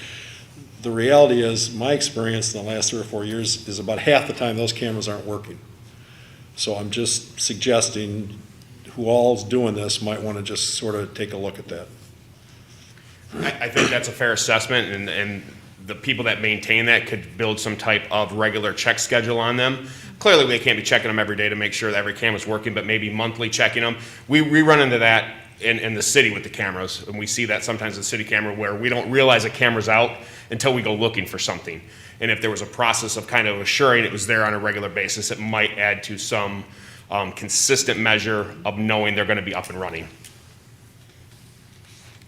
the reality is, my experience in the last 3 or 4 years is about half the time those cameras aren't working. So I'm just suggesting who all's doing this might want to just sort of take a look at that.
I think that's a fair assessment, and the people that maintain that could build some type of regular check schedule on them. Clearly, they can't be checking them every day to make sure that every camera's working, but maybe monthly checking them. We run into that in the city with the cameras, and we see that sometimes in city camera where we don't realize a camera's out until we go looking for something. And if there was a process of kind of assuring it was there on a regular basis, it might add to some consistent measure of knowing they're going to be up and running.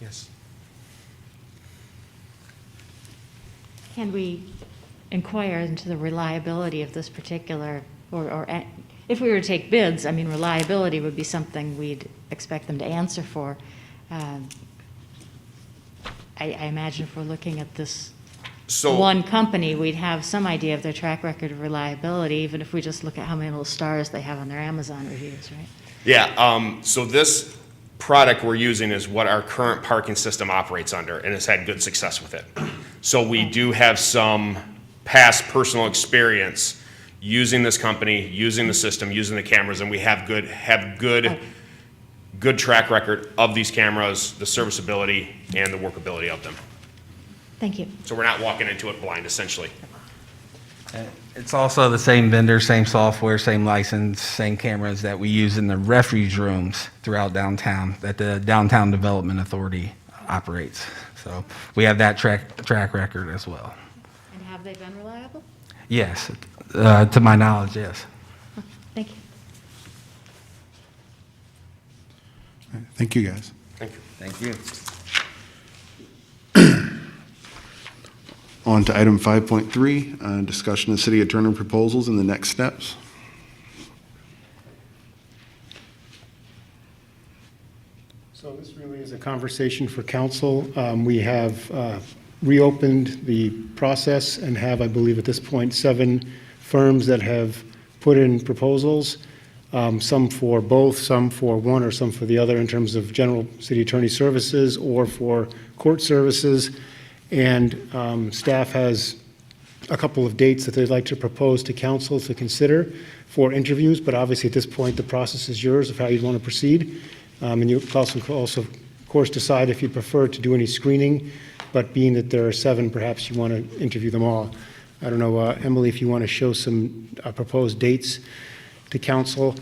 Yes.
Can we inquire into the reliability of this particular, or if we were to take bids, I mean, reliability would be something we'd expect them to answer for. I imagine if we're looking at this one company, we'd have some idea of their track record of reliability, even if we just look at how many little stars they have on their Amazon reviews, right?
Yeah, so this product we're using is what our current parking system operates under, and has had good success with it. So we do have some past personal experience using this company, using the system, using the cameras, and we have good track record of these cameras, the serviceability, and the workability of them.
Thank you.
So we're not walking into it blind, essentially.
It's also the same vendor, same software, same license, same cameras that we use in the refuge rooms throughout downtown that the Downtown Development Authority operates. So we have that track record as well.
And have they been reliable?
Yes, to my knowledge, yes.
Thank you.
Thank you, guys.
Thank you.
On to item 5.3, discussion of city attorney proposals and the next steps.
So this really is a conversation for council. We have reopened the process and have, I believe at this point, 7 firms that have put in proposals, some for both, some for one, or some for the other in terms of general city attorney services or for court services. And staff has a couple of dates that they'd like to propose to council to consider for interviews, but obviously at this point, the process is yours of how you'd want to proceed. And you also, of course, decide if you prefer to do any screening, but being that there are 7, perhaps you want to interview them all. I don't know, Emily, if you want to show some proposed dates to council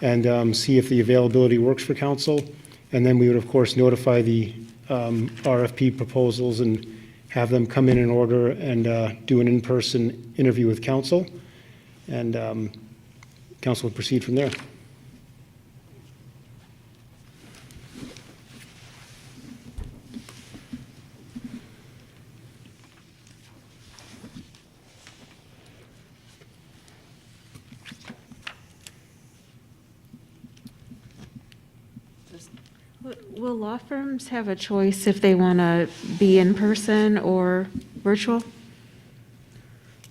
and see if the availability works for council. And then we would, of course, notify the RFP proposals and have them come in order and do an in-person interview with council. And council would proceed from there.
Will law firms have a choice if they want to be in person or virtual?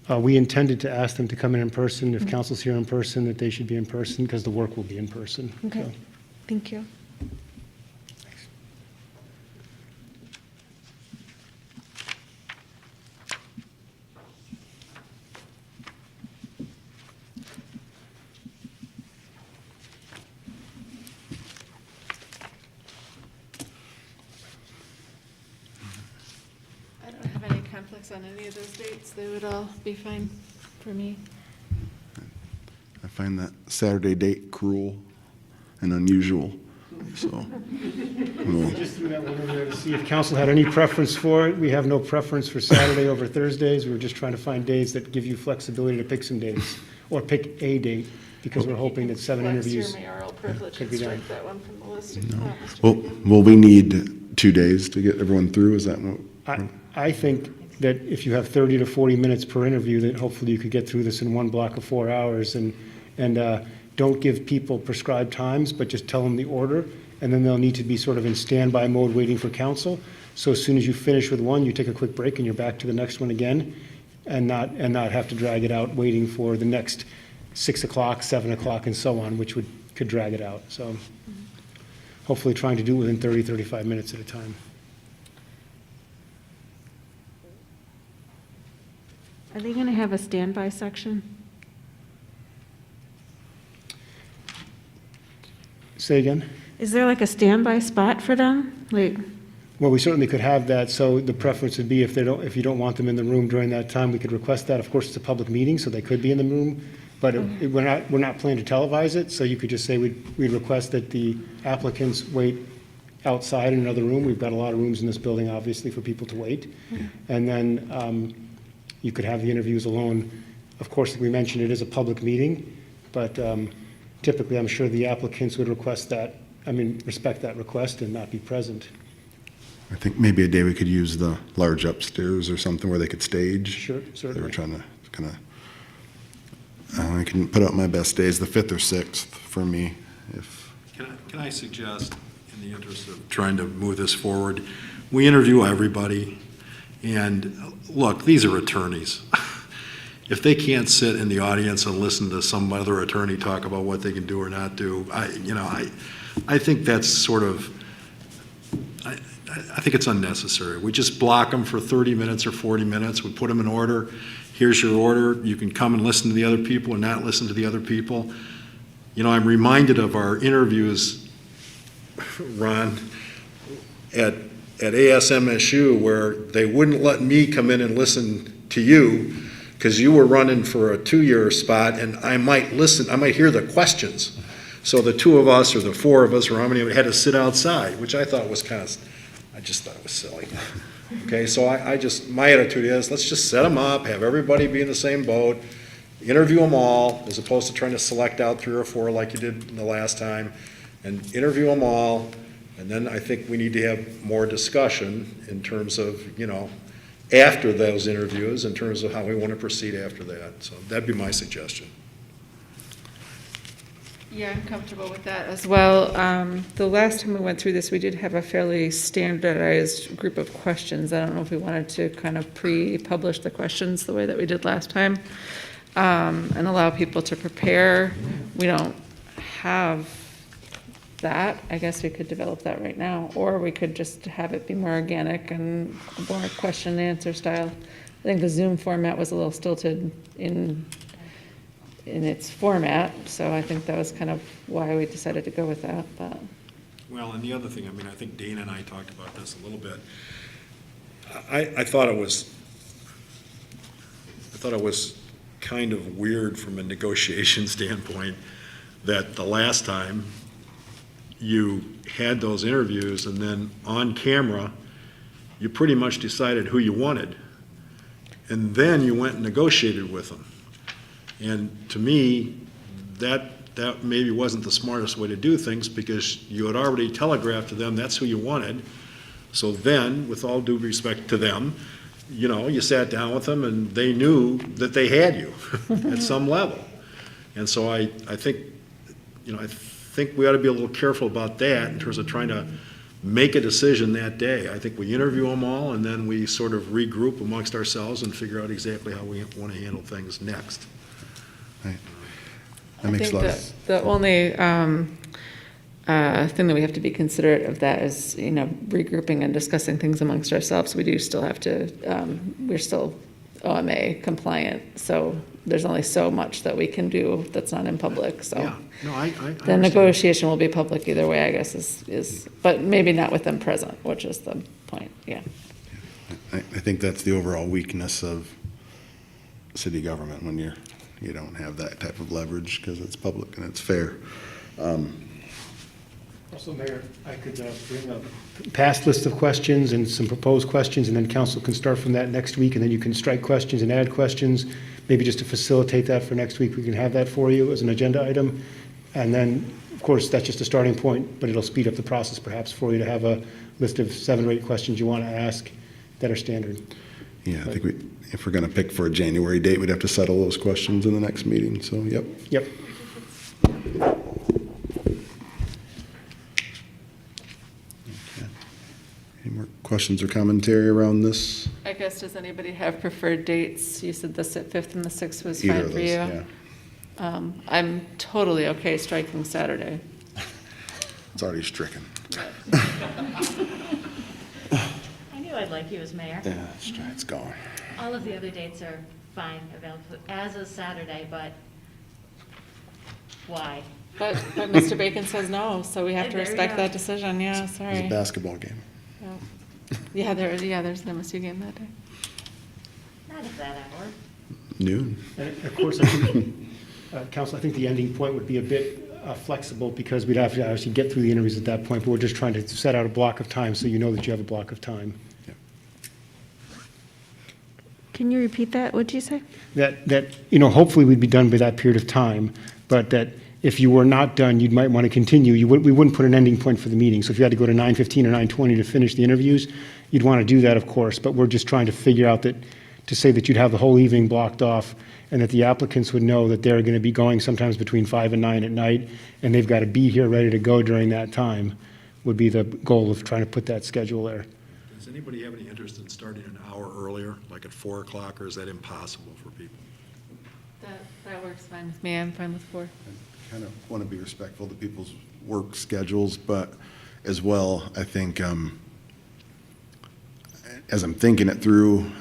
We intended to ask them to come in person. If council's here in person, that they should be in person because the work will be in person.
Okay,
So,
thank you.
I don't have any conflicts on any of those dates. They would all be fine for me.
I find that Saturday date cruel and unusual, so. we'll-
Just threw that one in there to see if council had any preference for it. We have no preference for Saturday over Thursdays. We were just trying to find days that give you flexibility to pick some days, or pick a date, because we're hoping that 7
Flex
interviews.
your mayoral privilege
could
and
be done.
strike that one from the list.
Will we need 2 days to get everyone through? Is that what?
I think that if you have 30 to 40 minutes per interview, that hopefully you could get through this in one block of 4 hours. And don't give people prescribed times, but just tell them the order, and then they'll need to be sort of in standby mode waiting for council. So as soon as you finish with one, you take a quick break and you're back to the next one again, and not have to drag it out waiting for the next 6 o'clock, 7 o'clock, and so on, which could drag it out. So hopefully trying to do it within 30, 35 minutes at a time.
Are they going to have a standby section?
Say again?
Is there like a standby spot for them? Like,
Well, we certainly could have that, so the preference would be if you don't want them in the room during that time, we could request that. Of course, it's a public meeting, so they could be in the room, but we're not planning to televise it, so you could just say we'd request that the applicants wait outside in another room. We've got a lot of rooms in this building, obviously, for people to wait. And then you could have the interviews alone. Of course, like we mentioned, it is a public meeting, but typically, I'm sure the applicants would respect that request and not be present.
I think maybe a day we could use the large upstairs or something where they could stage.
Sure,
They
certainly.
were trying to kind of, I can put out my best days, the 5th or 6th for me, if.
Can I suggest, in the interest of trying to move this forward, we interview everybody, and look, these are attorneys. If they can't sit in the audience and listen to some other attorney talk about what they can do or not do, I think that's sort of, I think it's unnecessary. We just block them for 30 minutes or 40 minutes. We put them in order. Here's your order. You can come and listen to the other people or not listen to the other people. I'm reminded of our interviews, Ron, at ASMSU, where they wouldn't let me come in and listen to you because you were running for a 2-year spot, and I might hear the questions. So the 2 of us, or the 4 of us, or how many of us had to sit outside, which I thought was I just thought it was silly. Okay, so my attitude is, let's just set them up, have everybody be in the same boat, interview them all, as opposed to trying to select out 3 or 4 like you did the last time, and interview them all, and then I think we need to have more discussion in terms of, after those interviews, in terms of how we want to proceed after that. So that'd be my suggestion.
Yeah, I'm comfortable with that as well. The last time we went through this, we did have a fairly standardized group of questions. I don't know if we wanted to kind of pre-publish the questions the way that we did last time, and allow people to prepare. We don't have that. I guess we could develop that right now, or we could just have it be more organic and more question and answer style. I think the Zoom format was a little stilted in its format, so I think that was kind of why we decided to go with that. But
Well, and the other thing, I think Dana and I talked about this a little bit. I thought it was kind of weird from a negotiation standpoint that the last time you had those interviews, and then on camera, you pretty much decided who you wanted. And then you went and negotiated with them. And to me, that maybe wasn't the smartest way to do things, because you had already telegraphed to them that's who you wanted. So then, with all due respect to them, you sat down with them and they knew that they had you at some level. And so I think we ought to be a little careful about that in terms of trying to make a decision that day. I think we interview them all, and then we sort of regroup amongst ourselves and figure out exactly how we want to handle things next.
Right. That makes a lot of sense.
The only thing that we have to be considerate of that is, regrouping and discussing things amongst ourselves. We do still have to, we're still OMA compliant, so there's only so much that we can do that's not in public, so.
Yeah, no, I
The
understand.
negotiation will be public either way, I guess, is, but maybe not with them present, which is the point, yeah.
I think that's the overall weakness of city government, when you don't have that type of leverage, because it's public and it's fair.
Also, Mayor, I could bring a past list of questions and some proposed questions, and then council can start from that next week, and then you can strike questions and add questions. Maybe just to facilitate that for next week, we can have that for you as an agenda item. And then, of course, that's just a starting point, but it'll speed up the process perhaps for you to have a list of 7 or 8 questions you want to ask that are standard.
Yeah, I think if we're going to pick for a January date, we'd have to settle those questions in the next meeting, so, yep.
Yep.
Any more questions or commentary around this?
I guess, does anybody have preferred dates? You said the 5th and the 6th was
Either
fine
of
for
those,
you?
yeah.
I'm totally okay striking Saturday.
It's already stricken.
I knew I'd like you as mayor.
Yeah, it's gone.
All of the other dates are fine, available, as is Saturday, but why?
But Mr. Bacon says no, so we have to
There you
respect
go.
that decision, yeah,
It's a
sorry.
basketball game.
Yeah, there's an MSU game that day.
Not at that hour.
Noon.
And of course, I think, Council, I think the ending point would be a bit flexible, because we'd have to obviously get through the interviews at that point, but we're just trying to set out a block of time so you know that you have a block of time.
Can you repeat that? What'd you say?
That hopefully we'd be done by that period of time, but that if you were not done, you might want to continue. We wouldn't put an ending point for the meeting. So if you had to go to 9:15 or 9:20 to finish the interviews, you'd want to do that, of course, but we're just trying to figure out to say that you'd have the whole evening blocked off, and that the applicants would know that they're going to be going sometimes between 5 and 9 at night, and they've got to be here ready to go during that time, would be the goal of trying to put that schedule there.
Does anybody have any interest in starting an hour earlier, like at 4 o'clock, or is that impossible for people?
That works fine with me, I'm fine with 4.
I kind of want to be respectful to people's work schedules, but as well, I think, as I'm thinking it through,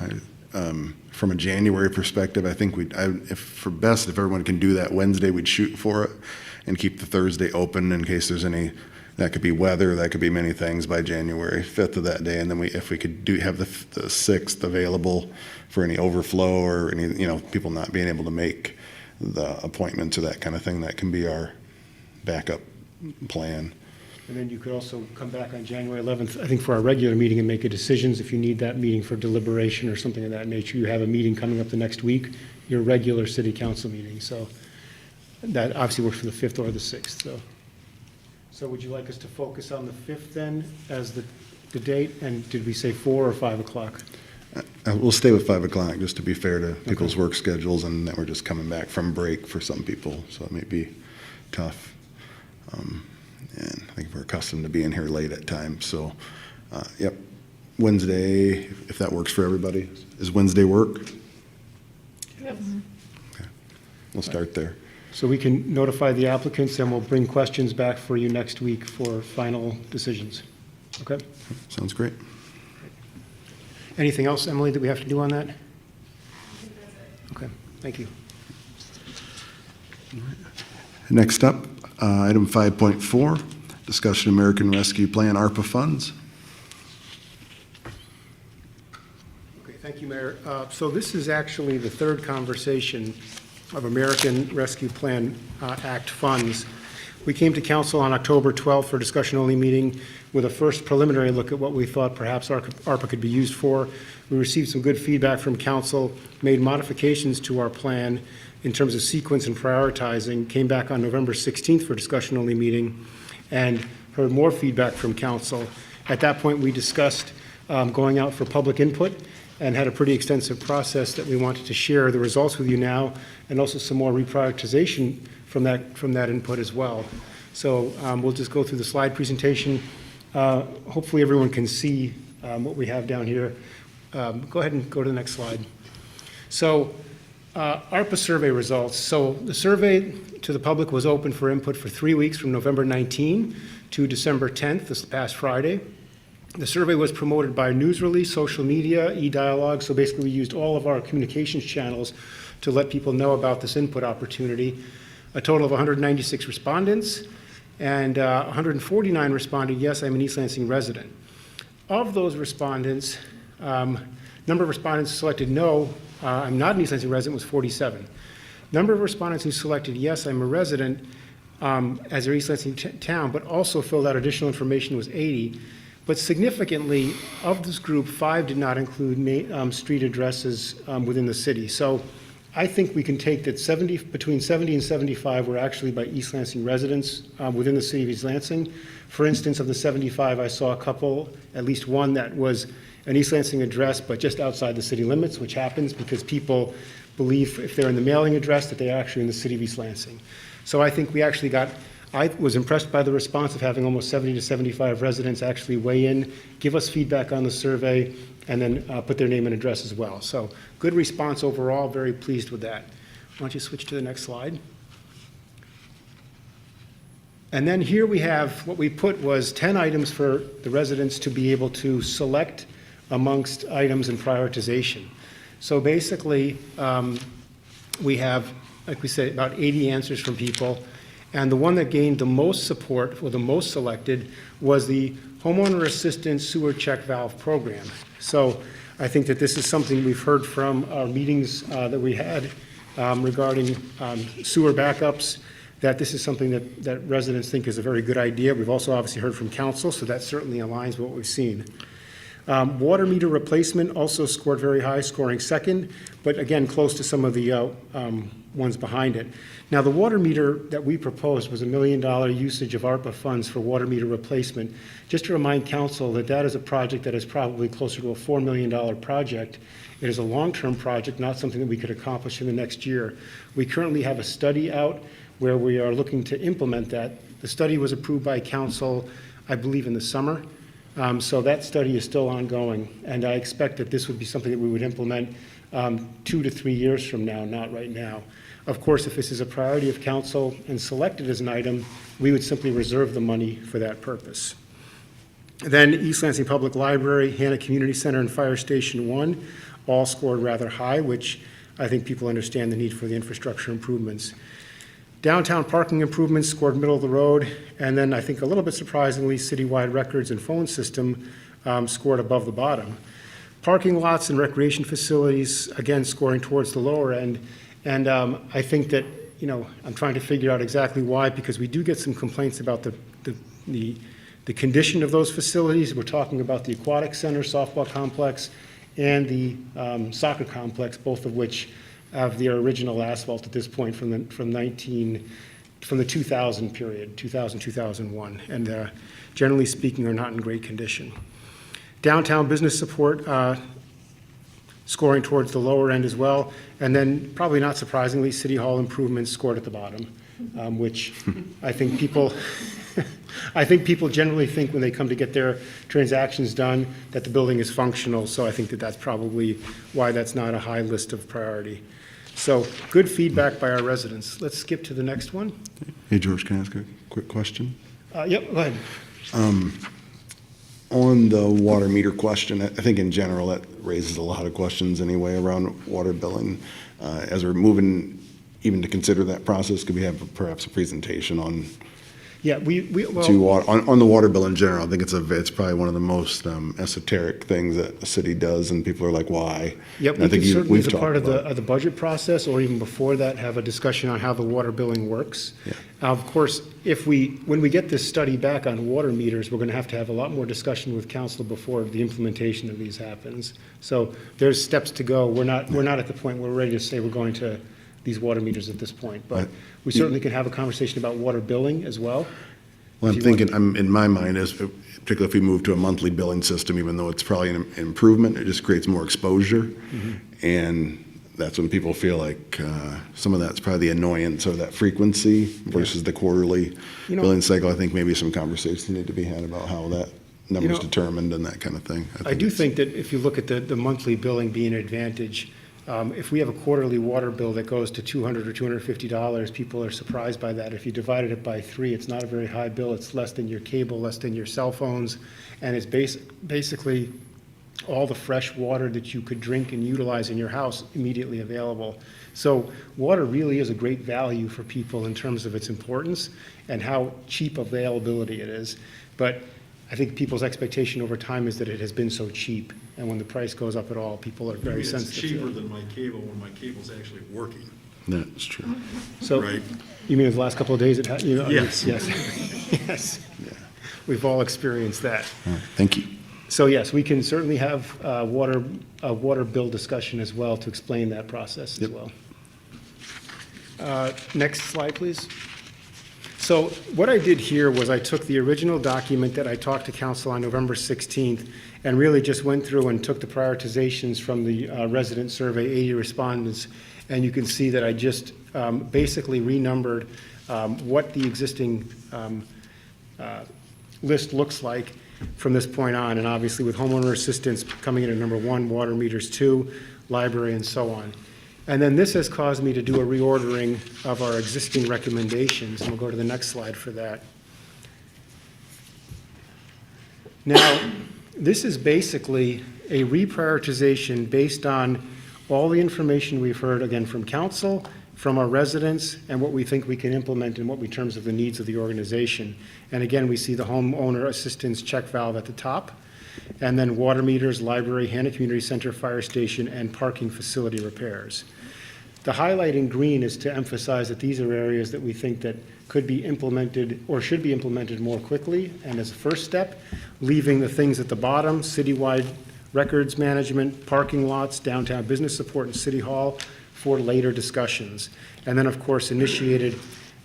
from a January perspective, I think if everyone can do that Wednesday, we'd shoot for it and keep the Thursday open in case there's any That could be weather, that could be many things by January 5th of that day. And then if we could have the 6th available for any overflow or any, people not being able to make the appointments or that kind of thing, that can be our backup plan.
And then you could also come back on January 11th, I think, for our regular meeting and make a decisions if you need that meeting for deliberation or something of that nature. You have a meeting coming up the next week, your regular city council meeting. So that obviously works for the 5th or the 6th. So would you like us to focus on the 5th then as the date? And did we say 4 or 5 o'clock?
We'll stay with 5 o'clock just to be fair to people's work schedules, and that we're just coming back from break for some people, so it may be tough. And I think we're accustomed to being here late at times. So, yep, Wednesday, if that works for everybody. Does Wednesday work?
Yep.
Okay, we'll start there.
So we can notify the applicants and we'll bring questions back for you next week for final decisions. Okay?
Sounds great.
Anything else, Emily, that we have to do on that? Okay, thank you.
Next up, item 5.4, discussion American Rescue Plan ARPA funds.
Okay, thank you, Mayor. So this is actually the third conversation of American Rescue Plan Act funds. We came to council on October 12th for a discussion-only meeting with a first preliminary look at what we thought perhaps ARPA could be used for. We received some good feedback from council, made modifications to our plan in terms of sequence and prioritizing, came back on November 16th for a discussion-only meeting, and heard more feedback from council. At that point, we discussed going out for public input and had a pretty extensive process that we wanted to share the results with you now, and also some more reprioritization from that input as well. So we'll just go through the slide presentation. Hopefully everyone can see what we have down here. Go ahead and go to the next slide. So ARPA survey results. So the survey to the public was open for input for 3 weeks from November 19 to December 10th, this past Friday. The survey was promoted by news release, social media, e-dialogue. So basically we used all of our communications channels to let people know about this input opportunity. A total of 196 respondents, and 149 responded, yes, I'm an East Lansing resident. Of those respondents, number of respondents who selected no, I'm not an East Lansing resident, was 47. Number of respondents who selected yes, I'm a resident as their East Lansing town, but also filled out additional information was 80. But significantly, of this group, 5 did not include street addresses within the city. So I think we can take that between 70 and 75 were actually by East Lansing residents within the city of East Lansing. For instance, of the 75, I saw a couple, at least one that was an East Lansing address, but just outside the city limits, which happens because people believe if they're in the mailing address that they're actually in the city of East Lansing. So I think we actually I was impressed by the response of having almost 70 to 75 residents actually weigh in, give us feedback on the survey, and then put their name and address as well. So good response overall, very pleased with that. Why don't you switch to the next slide? And then here we have, what we put was 10 items for the residents to be able to select amongst items in prioritization. So basically, we have, like we said, about 80 answers from people. And the one that gained the most support, or the most selected, was the Homeowner Assistance Sewer Check Valve Program. So I think that this is something we've heard from our meetings that we had regarding sewer backups, that this is something that residents think is a very good idea. We've also obviously heard from council, so that certainly aligns with what we've seen. Water meter replacement also scored very high, scoring second, but again, close to some of the ones behind it. Now, the water meter that we proposed was $1 million usage of ARPA funds for water meter replacement. Just to remind council that that is a project that is probably closer to a $4 million project. It is a long-term project, not something that we could accomplish in the next year. We currently have a study out where we are looking to implement that. The study was approved by council, I believe, in the summer. So that study is still ongoing, and I expect that this would be something that we would implement 2 to 3 years from now, not right now. Of course, if this is a priority of council and selected as an item, we would simply reserve the money for that purpose. Then East Lansing Public Library, Hannah Community Center, and Fire Station 1 all scored rather high, which I think people understand the need for the infrastructure improvements. Downtown parking improvements scored middle of the road, and then I think a little bit surprisingly, citywide records and phone system scored above the bottom. Parking lots and recreation facilities, again, scoring towards the lower end. And I think that, you know, I'm trying to figure out exactly why, because we do get some complaints about the condition of those facilities. We're talking about the aquatic center, softball complex, and the soccer complex, both of which have their original asphalt at this point from the 2000 period, 2000, 2001, and generally speaking are not in great condition. Downtown business support scoring towards the lower end as well, and then probably not surprisingly, City Hall improvements scored at the bottom, which I think people generally think when they come to get their transactions done that the building is functional, so I think that that's probably why that's not a high list of priority. So good feedback by our residents. Let's skip to the next one.
Hey, George, can I ask a quick question?
Yep, go ahead.
On the water meter question, I think in general that raises a lot of questions anyway around water billing. As we're moving even to consider that process, could we have perhaps a presentation on
Yeah,
on the water bill in general? I think it's probably one of the most esoteric things that a city does, and people are like, why?
Yep,
And I
we
think
can certainly, as a
talked
part of
about
the budget process, or even before that, have a discussion on how the water billing works. Of course, when we get this study back on water meters, we're going to have a lot more discussion with council before the implementation of these happens. So there's steps to go. We're not at the point where we're ready to say we're going to these water meters at this point, but we certainly can have a conversation about water billing as well.
Well, I'm thinking, in my mind, is particularly if we move to a monthly billing system, even though it's probably an improvement, it just creates more exposure. And that's when people feel like some of that's probably the annoyance of that frequency versus the quarterly billing cycle. I think maybe some conversations need to be had about how that number's determined and that kind of thing.
I do think that if you look at the monthly billing being an advantage, if we have a quarterly water bill that goes to $200 or $250, people are surprised by that. If you divided it by 3, it's not a very high bill. It's less than your cable, less than your cell phones, and it's basically all the fresh water that you could drink and utilize in your house immediately available. So water really is a great value for people in terms of its importance and how cheap availability it is. But I think people's expectation over time is that it has been so cheap, and when the price goes up at all, people are very sensitive.
It's cheaper than my cable when my cable's actually working.
That's true.
So,
Right.
You mean the last couple of days it had,
Yes.
Yes. Yes. We've all experienced that.
Thank you.
So yes, we can certainly have a water bill discussion as well to explain that process as well. Next slide, please. So what I did here was I took the original document that I talked to council on November 16th and really just went through and took the prioritizations from the resident survey, 80 respondents, and you can see that I just basically renumbered what the existing list looks like from this point on, and obviously with homeowner assistance coming in at number 1, water meters 2, library, and so on. And then this has caused me to do a reordering of our existing recommendations, and we'll go to the next slide for that. Now, this is basically a reprioritization based on all the information we've heard, again, from council, from our residents, and what we think we can implement in terms of the needs of the organization. And again, we see the homeowner assistance check valve at the top, and then water meters, library, Hannah Community Center, fire station, and parking facility repairs. The highlight in green is to emphasize that these are areas that we think that could be implemented or should be implemented more quickly, and as a first step, leaving the things at the bottom, citywide records management, parking lots, downtown business support, and city hall for later discussions. And then, of course, initiated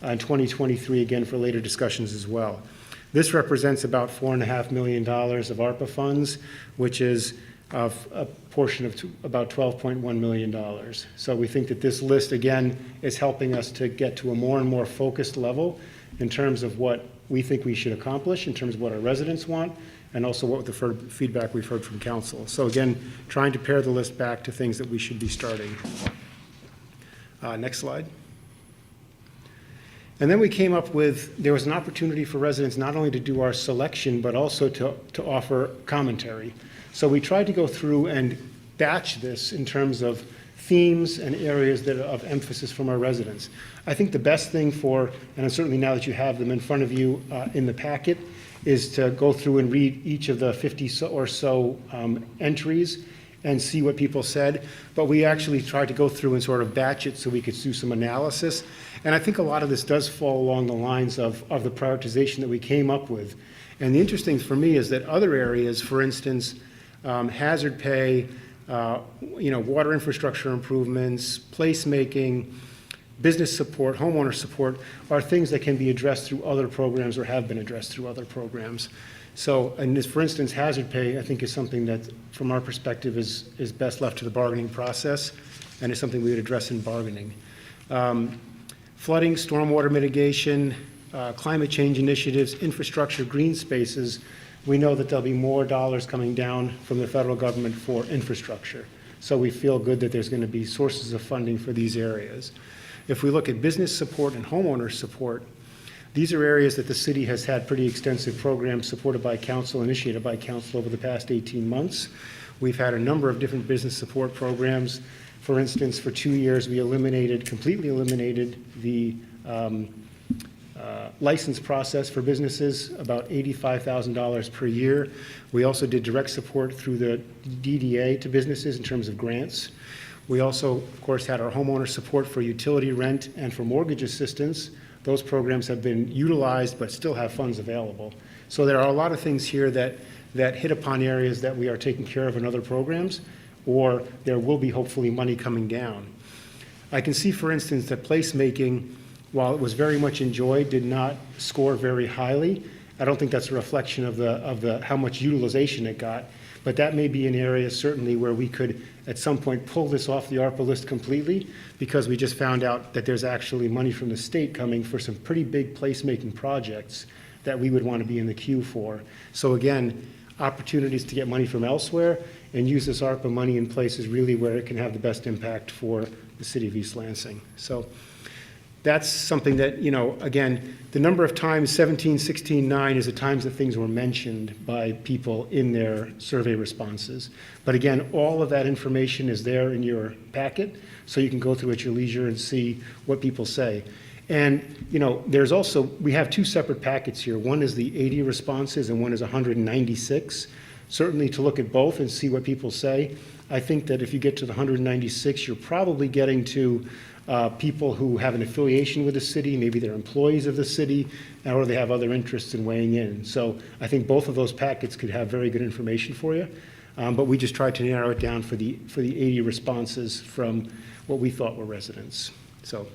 in 2023 again for later discussions as well. This represents about $4.5 million of ARPA funds, which is a portion of about $12.1 million. So we think that this list, again, is helping us to get to a more and more focused level in terms of what we think we should accomplish, in terms of what our residents want, and also what the feedback we've heard from council. So again, trying to pare the list back to things that we should be starting. Next slide. And then we came up with, there was an opportunity for residents not only to do our selection, but also to offer commentary. So we tried to go through and batch this in terms of themes and areas that are of emphasis from our residents. I think the best thing and certainly now that you have them in front of you in the packet, is to go through and read each of the 50 or so entries and see what people said. But we actually tried to go through and sort of batch it so we could do some analysis. And I think a lot of this does fall along the lines of the prioritization that we came up with. And the interesting for me is that other areas, for instance, hazard pay, water infrastructure improvements, placemaking, business support, homeowner support, are things that can be addressed through other programs or have been addressed through other programs. So, and this, for instance, hazard pay, I think, is something that, from our perspective, is best left to the bargaining process, and is something we would address in bargaining. Flooding, stormwater mitigation, climate change initiatives, infrastructure, green spaces, we know that there'll be more dollars coming down from the federal government for infrastructure. So we feel good that there's going to be sources of funding for these areas. If we look at business support and homeowner support, these are areas that the city has had pretty extensive programs supported by council, initiated by council over the past 18 months. We've had a number of different business support programs. For instance, for 2 years, we completely eliminated the license process for businesses, about $85,000 per year. We also did direct support through the DDA to businesses in terms of grants. We also, of course, had our homeowner support for utility rent and for mortgage assistance. Those programs have been utilized but still have funds available. So there are a lot of things here that hit upon areas that we are taking care of in other programs, or there will be hopefully money coming down. I can see, for instance, that placemaking, while it was very much enjoyed, did not score very highly. I don't think that's a reflection of how much utilization it got, but that may be an area certainly where we could at some point pull this off the ARPA list completely, because we just found out that there's actually money from the state coming for some pretty big placemaking projects that we would want to be in the queue for. So again, opportunities to get money from elsewhere and use this ARPA money in places really where it can have the best impact for the city of East Lansing. So that's something that, again, the number of times 17, 16, 9 is the times that things were mentioned by people in their survey responses. But again, all of that information is there in your packet, so you can go through at your leisure and see what people say. And, there's also, we have two separate packets here. One is the 80 responses and one is 196. Certainly to look at both and see what people say. I think that if you get to the 196, you're probably getting to people who have an affiliation with the city, maybe they're employees of the city, or they have other interests in weighing in. So I think both of those packets could have very good information for you. But we just tried to narrow it down for the 80 responses from what we thought were residents. So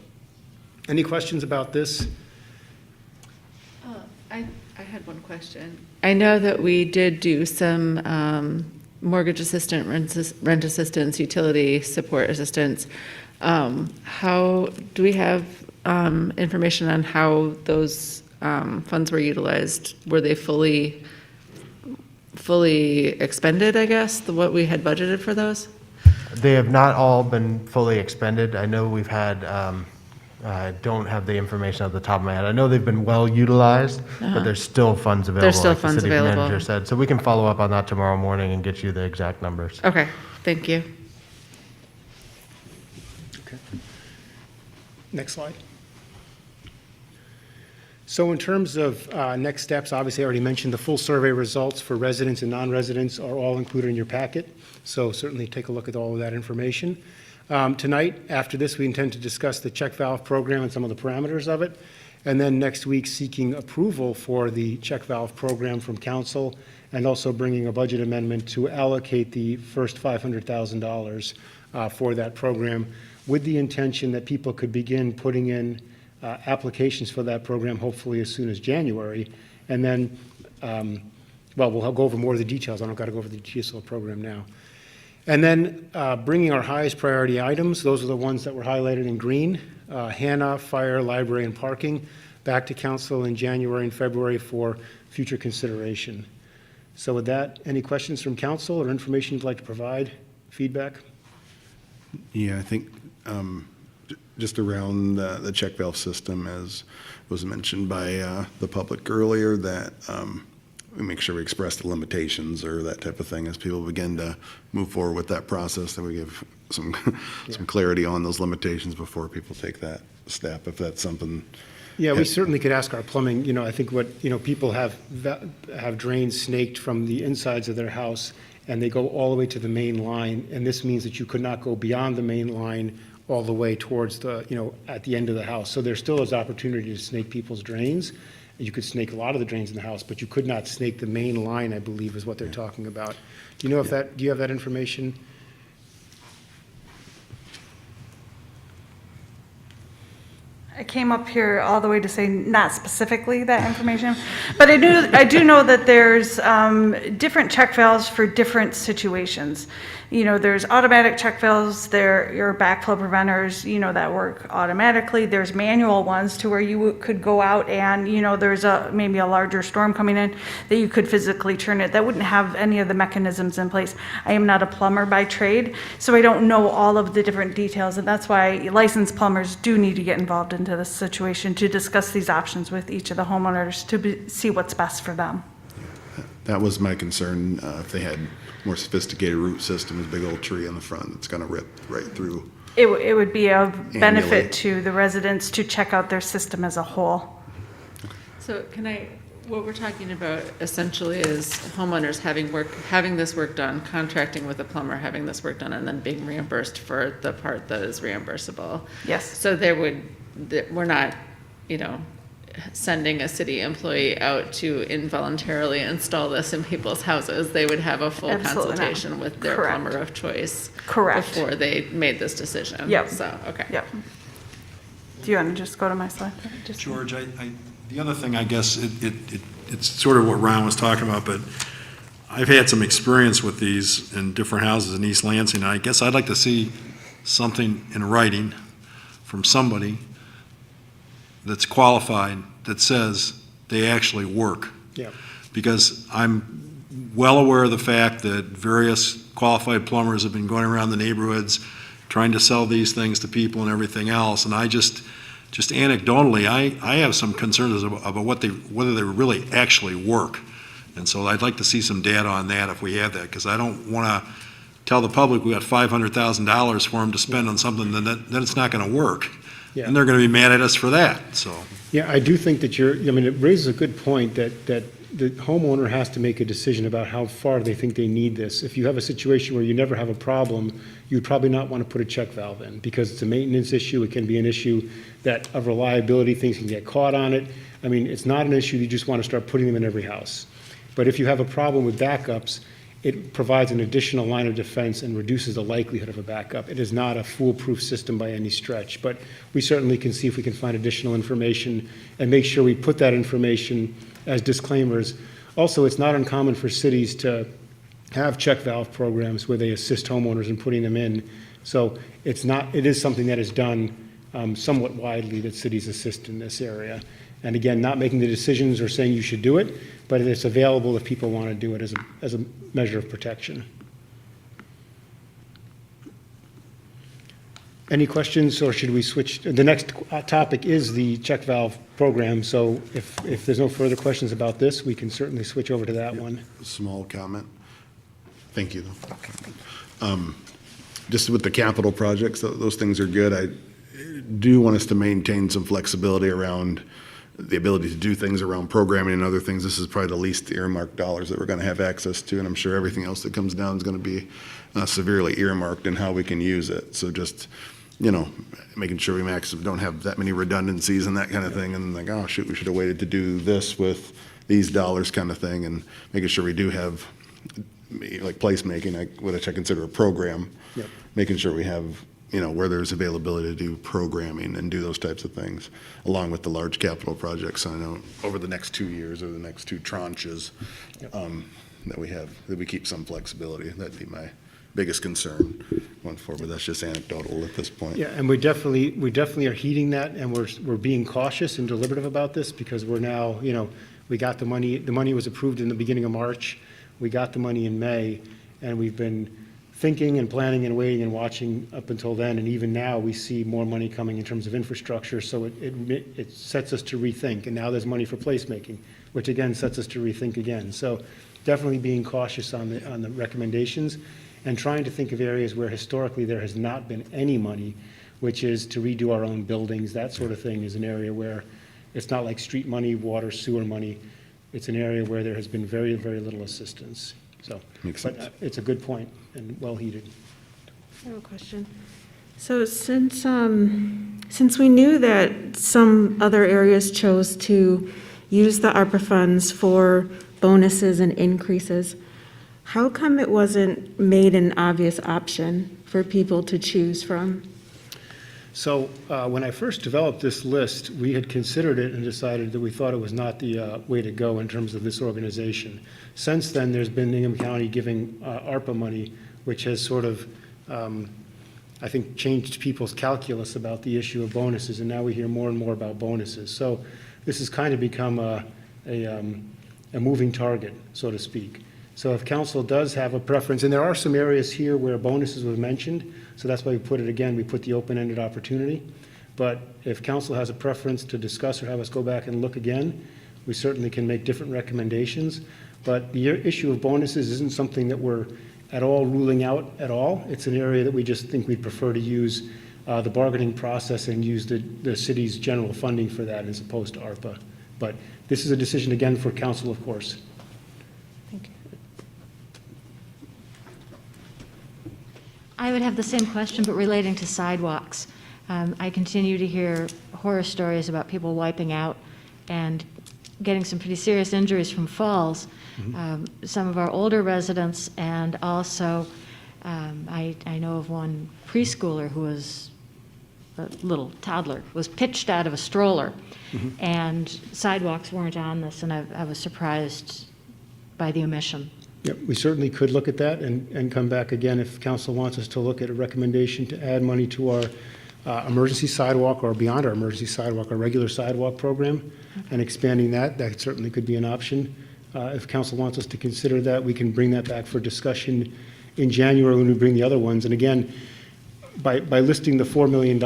any questions about this?
I had one question. I know that we did do some mortgage assistant, rent assistance, utility support assistance. How do we have information on how those funds were utilized? Were they fully expended, I guess, what we had budgeted for those?
They have not all been fully expended. I know we've had, I don't have the information off the top of my head. I know they've been well utilized, but there's still funds available.
There's still
like
funds
the city
available.
manager said. So we can follow up on that tomorrow morning and get you the exact numbers.
Okay, thank you.
Okay. Next slide. So in terms of next steps, obviously I already mentioned the full survey results for residents and non-residents are all included in your packet. So certainly take a look at all of that information. Tonight, after this, we intend to discuss the check valve program and some of the parameters of it. And then next week, seeking approval for the check valve program from council, and also bringing a budget amendment to allocate the first $500,000 for that program, with the intention that people could begin putting in applications for that program hopefully as soon as January. And then, well, we'll go over more of the details. I don't got to go over the GSL program now. And then bringing our highest priority items, those are the ones that were highlighted in green, HANA, fire, library, and parking, back to council in January and February for future consideration. So with that, any questions from council or information you'd like to provide, feedback?
Yeah, I think just around the check valve system, as was mentioned by the public earlier, that we make sure we express the limitations or that type of thing as people begin to move forward with that process, that we give some clarity on those limitations before people take that step, if that's something.
Yeah, we certainly could ask our plumbing, I think people have drains snaked from the insides of their house, and they go all the way to the main line, and this means that you could not go beyond the main line all the way towards at the end of the house. So there still is opportunity to snake people's drains. You could snake a lot of the drains in the house, but you could not snake the main line, I believe, is what they're talking about. Do you have that information?
I came up here all the way to say not specifically that information, but I do know that there's different check valves for different situations. There's automatic check valves, your backflow preventers, that work automatically. There's manual ones to where you could go out and, there's maybe a larger storm coming in that you could physically turn it. That wouldn't have any of the mechanisms in place. I am not a plumber by trade, so I don't know all of the different details, and that's why licensed plumbers do need to get involved into this situation to discuss these options with each of the homeowners to see what's best for them.
That was my concern, if they had more sophisticated root systems, big old tree in the front that's gonna rip right through.
It would be a benefit
Annually.
to the residents to check out their system as a whole.
So what we're talking about essentially is homeowners having this work done, contracting with a plumber, having this work done, and then being reimbursed for the part that is reimbursable.
Yes.
So we're not, sending a city employee out to involuntarily install this in people's houses. They would have a full
Absolutely not.
consultation with their
Correct.
plumber of choice.
Correct.
Before they made this decision.
Yep.
So, okay.
Yep. Do you want to just go to my slide?
George, the other thing, I guess, it's sort of what Ron was talking about, but I've had some experience with these in different houses in East Lansing, and I guess I'd like to see something in writing from somebody that's qualified that says they actually work.
Yeah.
Because I'm well aware of the fact that various qualified plumbers have been going around the neighborhoods trying to sell these things to people and everything else, and I just anecdotally, I have some concerns about whether they really actually work. And so I'd like to see some data on that if we have that, because I don't want to tell the public we got $500,000 for them to spend on something that it's not going to work.
Yeah.
And they're going to be mad at us for that, so.
Yeah, I do think that it raises a good point that the homeowner has to make a decision about how far they think they need this. If you have a situation where you never have a problem, you'd probably not want to put a check valve in because it's a maintenance issue. It can be an issue that of reliability, things can get caught on it. It's not an issue you just want to start putting them in every house. But if you have a problem with backups, it provides an additional line of defense and reduces the likelihood of a backup. It is not a foolproof system by any stretch, but we certainly can see if we can find additional information and make sure we put that information as disclaimers. Also, it's not uncommon for cities to have check valve programs where they assist homeowners in putting them in. So it is something that is done somewhat widely, that cities assist in this area. And again, not making the decisions or saying you should do it, but it's available if people want to do it as a measure of protection. Any questions, or should we switch? The next topic is the check valve program, so if there's no further questions about this, we can certainly switch over to that one.
Small comment. Thank you. Just with the capital projects, those things are good. I do want us to maintain some flexibility around the ability to do things around programming and other things. This is probably the least earmarked dollars that we're going to have access to, and I'm sure everything else that comes down is going to be severely earmarked in how we can use it. So just, making sure we don't have that many redundancies and that kind of thing, and like, oh shoot, we should have waited to do this with these dollars kind of thing, and making sure we do have, like placemaking, which I consider a program,
Yep.
making sure we have where there's availability to do programming and do those types of things, along with the large capital projects. I know over the next 2 years or the next 2 tranches, that we keep some flexibility. That'd be my biggest concern going forward, but that's just anecdotal at this point.
Yeah, and we definitely are heeding that, and we're being cautious and deliberative about this because we're now, we got the money was approved in the beginning of March. We got the money in May, and we've been thinking and planning and waiting and watching up until then, and even now we see more money coming in terms of infrastructure, so it sets us to rethink, and now there's money for placemaking, which again sets us to rethink again. So definitely being cautious on the recommendations, and trying to think of areas where historically there has not been any money, which is to redo our own buildings, that sort of thing is an area where it's not like street money, water, sewer money. It's an are where there has been very, very little assistance. So,
Makes
but
sense.
it's a good point and well heated.
I have a question. So since we knew that some other areas chose to use the ARPA funds for bonuses and increases, how come it wasn't made an obvious option for people to choose from?
So when I first developed this list, we had considered it and decided that we thought it was not the way to go in terms of this organization. Since then, there's been Ingham County giving ARPA money, which has sort of, I think, changed people's calculus about the issue of bonuses, and now we hear more and more about bonuses. So this has kind of become a moving target, so to speak. So if council does have a preference, and there are some areas here where bonuses were mentioned, so that's why we put it again, we put the open-ended opportunity. But if council has a preference to discuss or have us go back and look again, we certainly can make different recommendations. But the issue of bonuses isn't something that we're at all ruling out at all. It's an area that we just think we'd prefer to use the bargaining process and use the city's general funding for that as opposed to ARPA. But this is a decision, again, for council, of course.
Thank you.
I would have the same question, but relating to sidewalks. I continue to hear horror stories about people wiping out and getting some pretty serious injuries from falls. Some of our older residents, and also I know of one preschooler who was a little toddler, was pitched out of a stroller, and sidewalks weren't on this, and I was surprised by the omission.
Yep, we certainly could look at that and come back again if council wants us to look at a recommendation to add money to our emergency sidewalk or beyond our emergency sidewalk, our regular sidewalk program, and expanding that. That certainly could be an option. If council wants us to consider that, we can bring that back for discussion in January when we bring the other ones. And again, by listing the $4 million,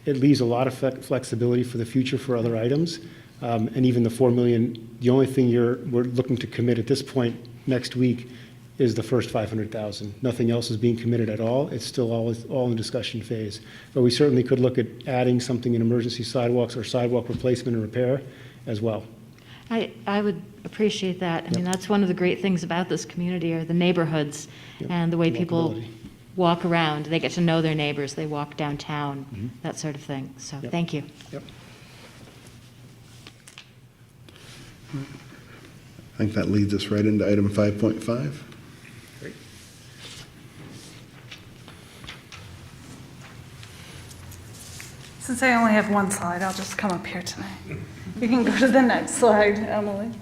it leaves a lot of flexibility for the future for other items. And even the $4 million, the only thing we're looking to commit at this point next week is the first 500,000. Nothing else is being committed at all. It's still all in discussion phase. But we certainly could look at adding something in emergency sidewalks or sidewalk replacement and repair as well.
I would appreciate that. I mean, that's one of the great things about this community are the neighborhoods and the way people
Walkability.
walk around. They get to know their neighbors. They walk downtown, that sort of thing. So thank you.
Yep.
I think that leads us right into item 5.5.
Great.
Since I only have one slide, I'll just come up here tonight. You can go to the next slide, Emily.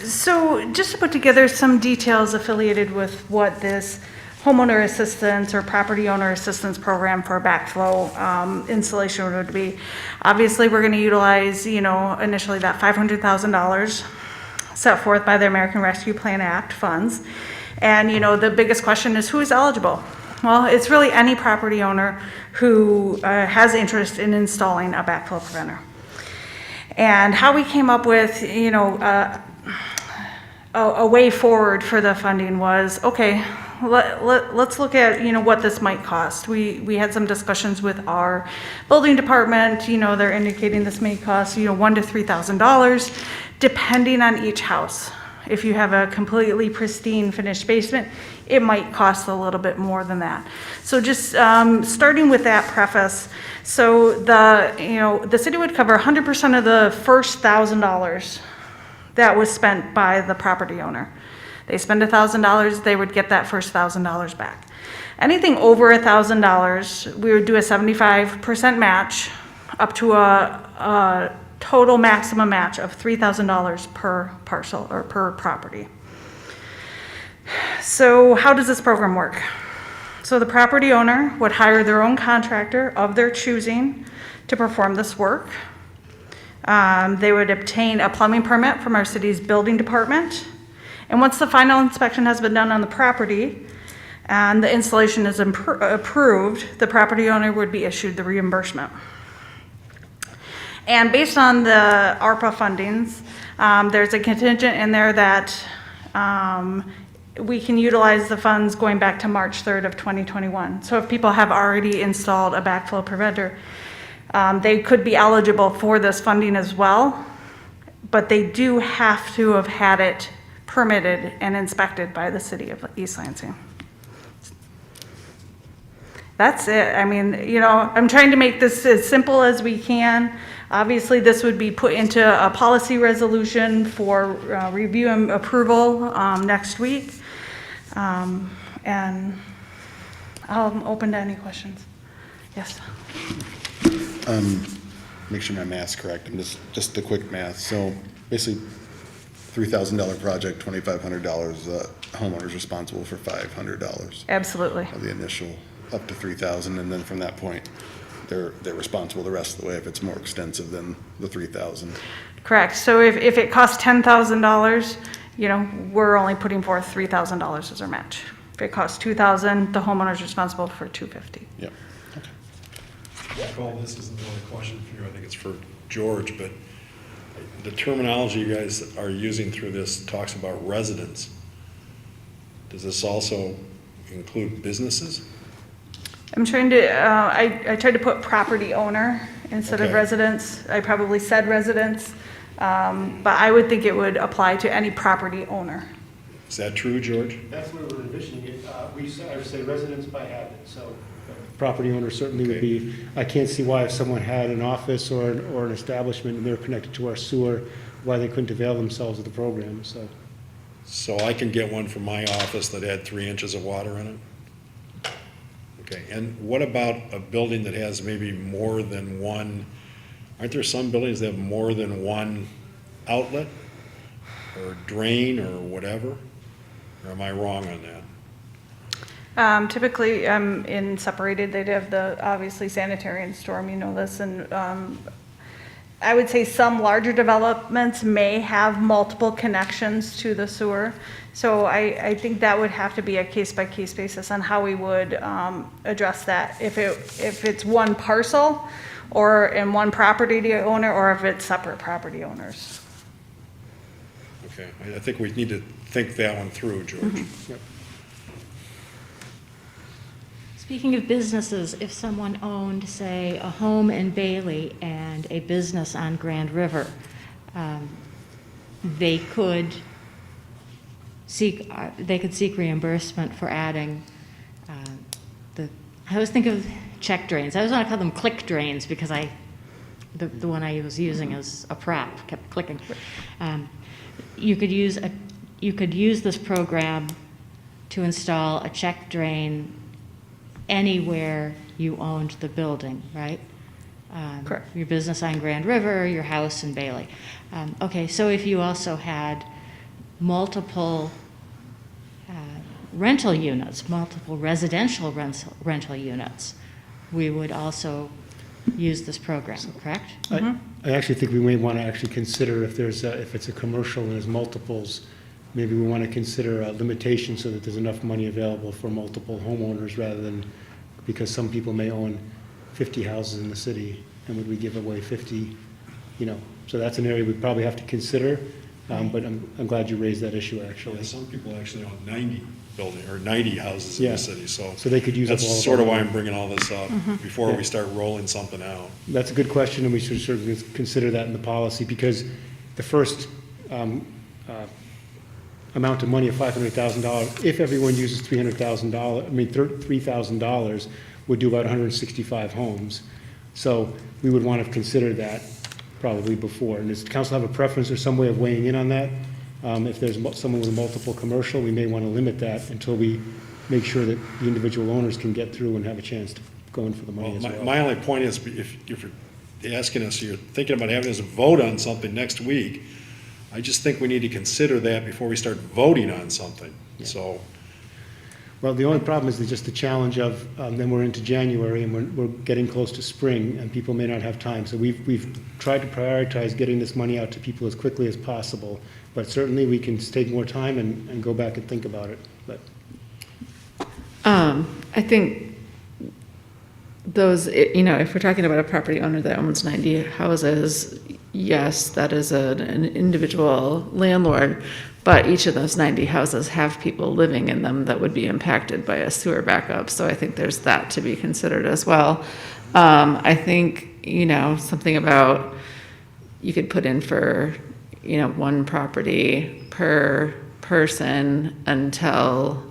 So just to put together some details affiliated with what this homeowner assistance or property owner assistance program for backflow installation would be. Obviously, we're going to utilize, initially that $500,000 set forth by the American Rescue Plan Act funds. And, the biggest question is who is eligible? Well, it's really any property owner who has interest in installing a backflow preventer. And how we came up with, a way forward for the funding was, okay, let's look at, what this might cost. We had some discussions with our building department, they're indicating this may cost, $1,000 to $3,000, depending on each house. If you have a completely pristine finished basement, it might cost a little bit more than that. So just starting with that preface, so the city would cover 100% of the first $1,000 that was spent by the property owner. They spend $1,000, they would get that first $1,000 back. Anything over $1,000, we would do a 75% match up to a total maximum match of $3,000 per parcel or per property. So how does this program work? So the property owner would hire their own contractor of their choosing to perform this work. They would obtain a plumbing permit from our city's building department. And once the final inspection has been done on the property and the installation is approved, the property owner would be issued the reimbursement. And based on the ARPA fundings, there's a contingent in there that we can utilize the funds going back to March 3rd of 2021. So if people have already installed a backflow preventer, they could be eligible for this funding as well, but they do have to have had it permitted and inspected by the city of East Lansing. That's it. I mean, you know, I'm trying to make this as simple as we can. Obviously, this would be put into a policy resolution for review and approval next week. And I'm open to any questions. Yes.
Make sure my math's correct. I'm just the quick math. So basically, $3,000 project, $2,500. Homeowner's responsible for $500
Absolutely.
of the initial, up to $3,000, and then from that point, they're responsible the rest of the way if it's more extensive than the $3,000.
Correct. So if it costs $10,000, you know, we're only putting forth $3,000 as our match. If it costs $2,000, the homeowner's responsible for $250.
Yep.
Well, this isn't really a question for you, I think it's for George, but the terminology you guys are using through this talks about residents. Does this also include businesses?
I'm trying to, I tried to put property owner instead of
Okay.
residents. I probably said residents, but I would think it would apply to any property owner.
Is that true, George?
That's where we're envisioning it. I would say residents by habit, so property owner certainly would be, I can't see why if someone had an office or an establishment and they're connected to our sewer, why they couldn't avail themselves of the program, so.
So I can get one from my office that had 3 inches of water in it? Okay, and what about a building that has maybe more than one, aren't there some buildings that have more than one outlet or drain or whatever? Or am I wrong on that?
Typically, in separated, they'd have the, obviously sanitary and storm, you know this, and I would say some larger developments may have multiple connections to the sewer. So I think that would have to be a case-by-case basis on how we would address that. If it's one parcel, or in one property owner, or if it's separate property owners.
Okay, I think we need to think that one through, George.
Yep.
Speaking of businesses, if someone owned, say, a home in Bailey and a business on Grand River, they could seek reimbursement for adding I always think of check drains. I always want to call them click drains because the one I was using as a prop kept clicking. You could use this program to install a check drain anywhere you owned the building, right?
Correct.
Your business on Grand River, your house in Bailey. Okay, so if you also had multiple rental units, multiple residential rental units, we would also use this program, correct?
I actually think we may want to actually consider if it's a commercial and there's multiples, maybe we want to consider a limitation so that there's enough money available for multiple homeowners rather than, because some people may own 50 houses in the city, and would we give away 50, so that's an area we probably have to consider, but I'm glad you raised that issue, actually.
Yeah, some people actually own 90 houses in the city,
So they could use up all of
that's sort of
our
why
money.
I'm bringing all this up, before we start rolling something out.
That's a good question, and we should certainly consider that in the policy, because the first amount of money of $500,000, if everyone uses $3,000, would do about 165 homes. So we would want to consider that probably before. And does the council have a preference or some way of weighing in on that? If there's someone with a multiple commercial, we may want to limit that until we make sure that the individual owners can get through and have a chance to go in for the money as well.
My only point is, if you're asking us, you're thinking about having us vote on something next week, I just think we need to consider that before we start voting on something, so.
Well, the only problem is just the challenge of, then we're into January and we're getting close to spring and people may not have time. So we've tried to prioritize getting this money out to people as quickly as possible. But certainly we can take more time and go back and think about it, but.
I think
those, if we're talking about a property owner that owns 90 houses, yes, that is an individual landlord, but each of those 90 houses have people living in them that would be impacted by a sewer backup. So I think there's that to be considered as well. I think, something about you could put in for, one property per person until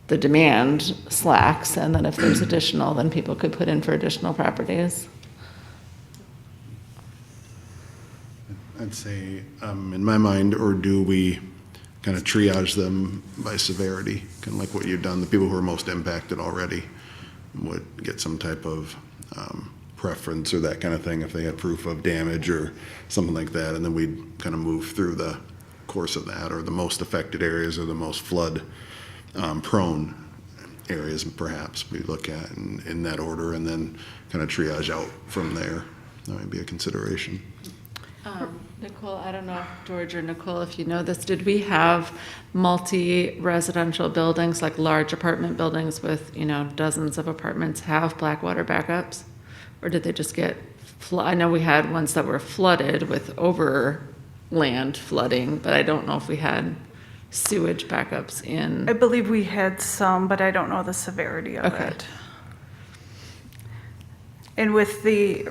the demand slacks, and then if there's additional, then people could put in for additional properties.
I'd say, in my mind, or do we kind of triage them by severity? Kind of like what you've done, the people who are most impacted already would get some type of preference or that kind of thing if they had proof of damage or something like that, and then we'd kind of move through the course of that, or the most affected areas or the most flood prone areas perhaps we look at in that order, and then kind of triage out from there. That might be a consideration.
Nicole, I don't know if George or Nicole, if you know this, did we have multi-residential buildings, like large apartment buildings with, dozens of apartments have black water backups? Or did they just get, I know we had ones that were flooded with overland flooding, but I don't know if we had sewage backups in.
I believe we had some, but I don't know the severity of
Okay.
it. And with the,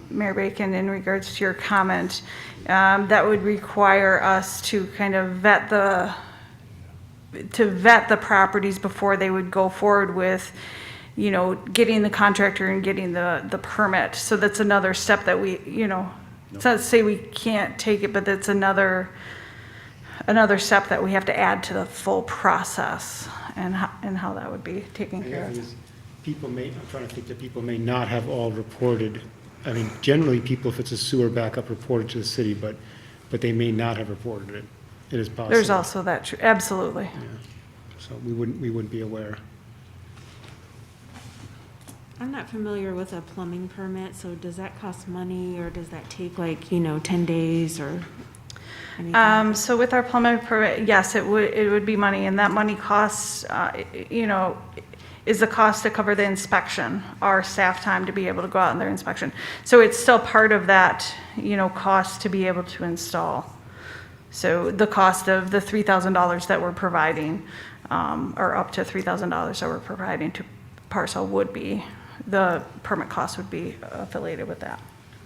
Mayor Bacon, in regards to your comment, that would require us to kind of vet the properties before they would go forward with, getting the contractor and getting the permit. So that's another step that we, it's not to say we can't take it, but that's another step that we have to add to the full process and how that would be taken care of.
I'm trying to think that people may not have all reported. I mean, generally, people, if it's a sewer backup, report it to the city, but they may not have reported it. It is possible.
There's also that, absolutely.
Yeah. So we wouldn't be aware.
I'm not familiar with a plumbing permit, so does that cost money, or does that take 10 days or anything?
So with our plumbing permit, yes, it would be money, and that money costs, is the cost to cover the inspection, our staff time to be able to go out on their inspection. So it's still part of that, cost to be able to install. So the cost of the $3,000 that we're providing, or up to $3,000 that we're providing to parcel would be, the permit cost would be affiliated with that.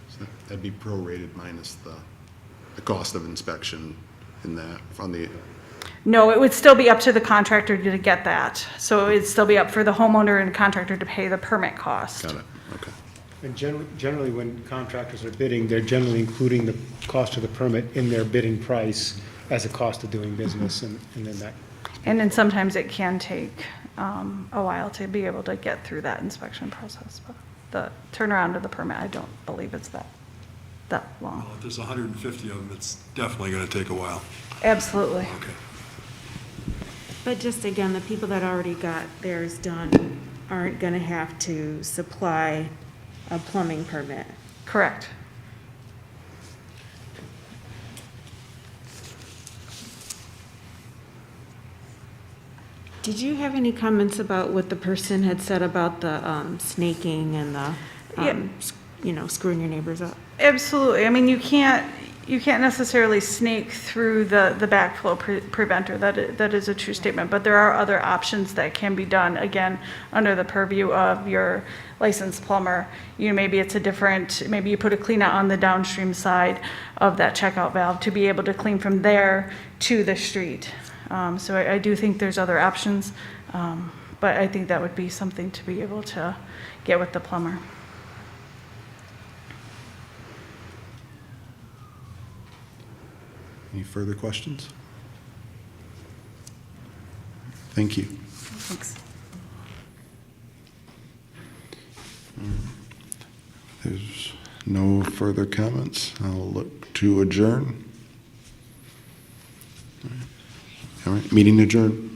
So that'd be prorated minus the cost of inspection in that, on the,
No, it would still be up to the contractor to get that. So it'd still be up for the homeowner and contractor to pay the permit cost.
got it, okay.
And generally, when contractors are bidding, they're generally including the cost of the permit in their bidding price as a cost of doing business, and then that.
And then sometimes it can take a while to be able to get through that inspection process. But the turnaround of the permit, I don't believe it's that long.
Well, if there's 150 of them, it's definitely going to take a while.
Absolutely.
Okay.
But just again, the people that already got theirs done aren't going to have to supply a plumbing permit.
Correct.
Did you have any comments about what the person had said about the snaking and the, screwing your neighbors up?
Absolutely. I mean, you can't necessarily snake through the backflow preventer. That is a true statement. But there are other options that can be done, again, under the purview of your licensed plumber. Maybe it's maybe you put a clean out on the downstream side of that checkout valve to be able to clean from there to the street. So I do think there's other options, but I think that would be something to be able to get with the plumber.
Any further questions? Thank you.
Thanks.
There's no further comments. I'll look to adjourn. All right, meeting adjourned.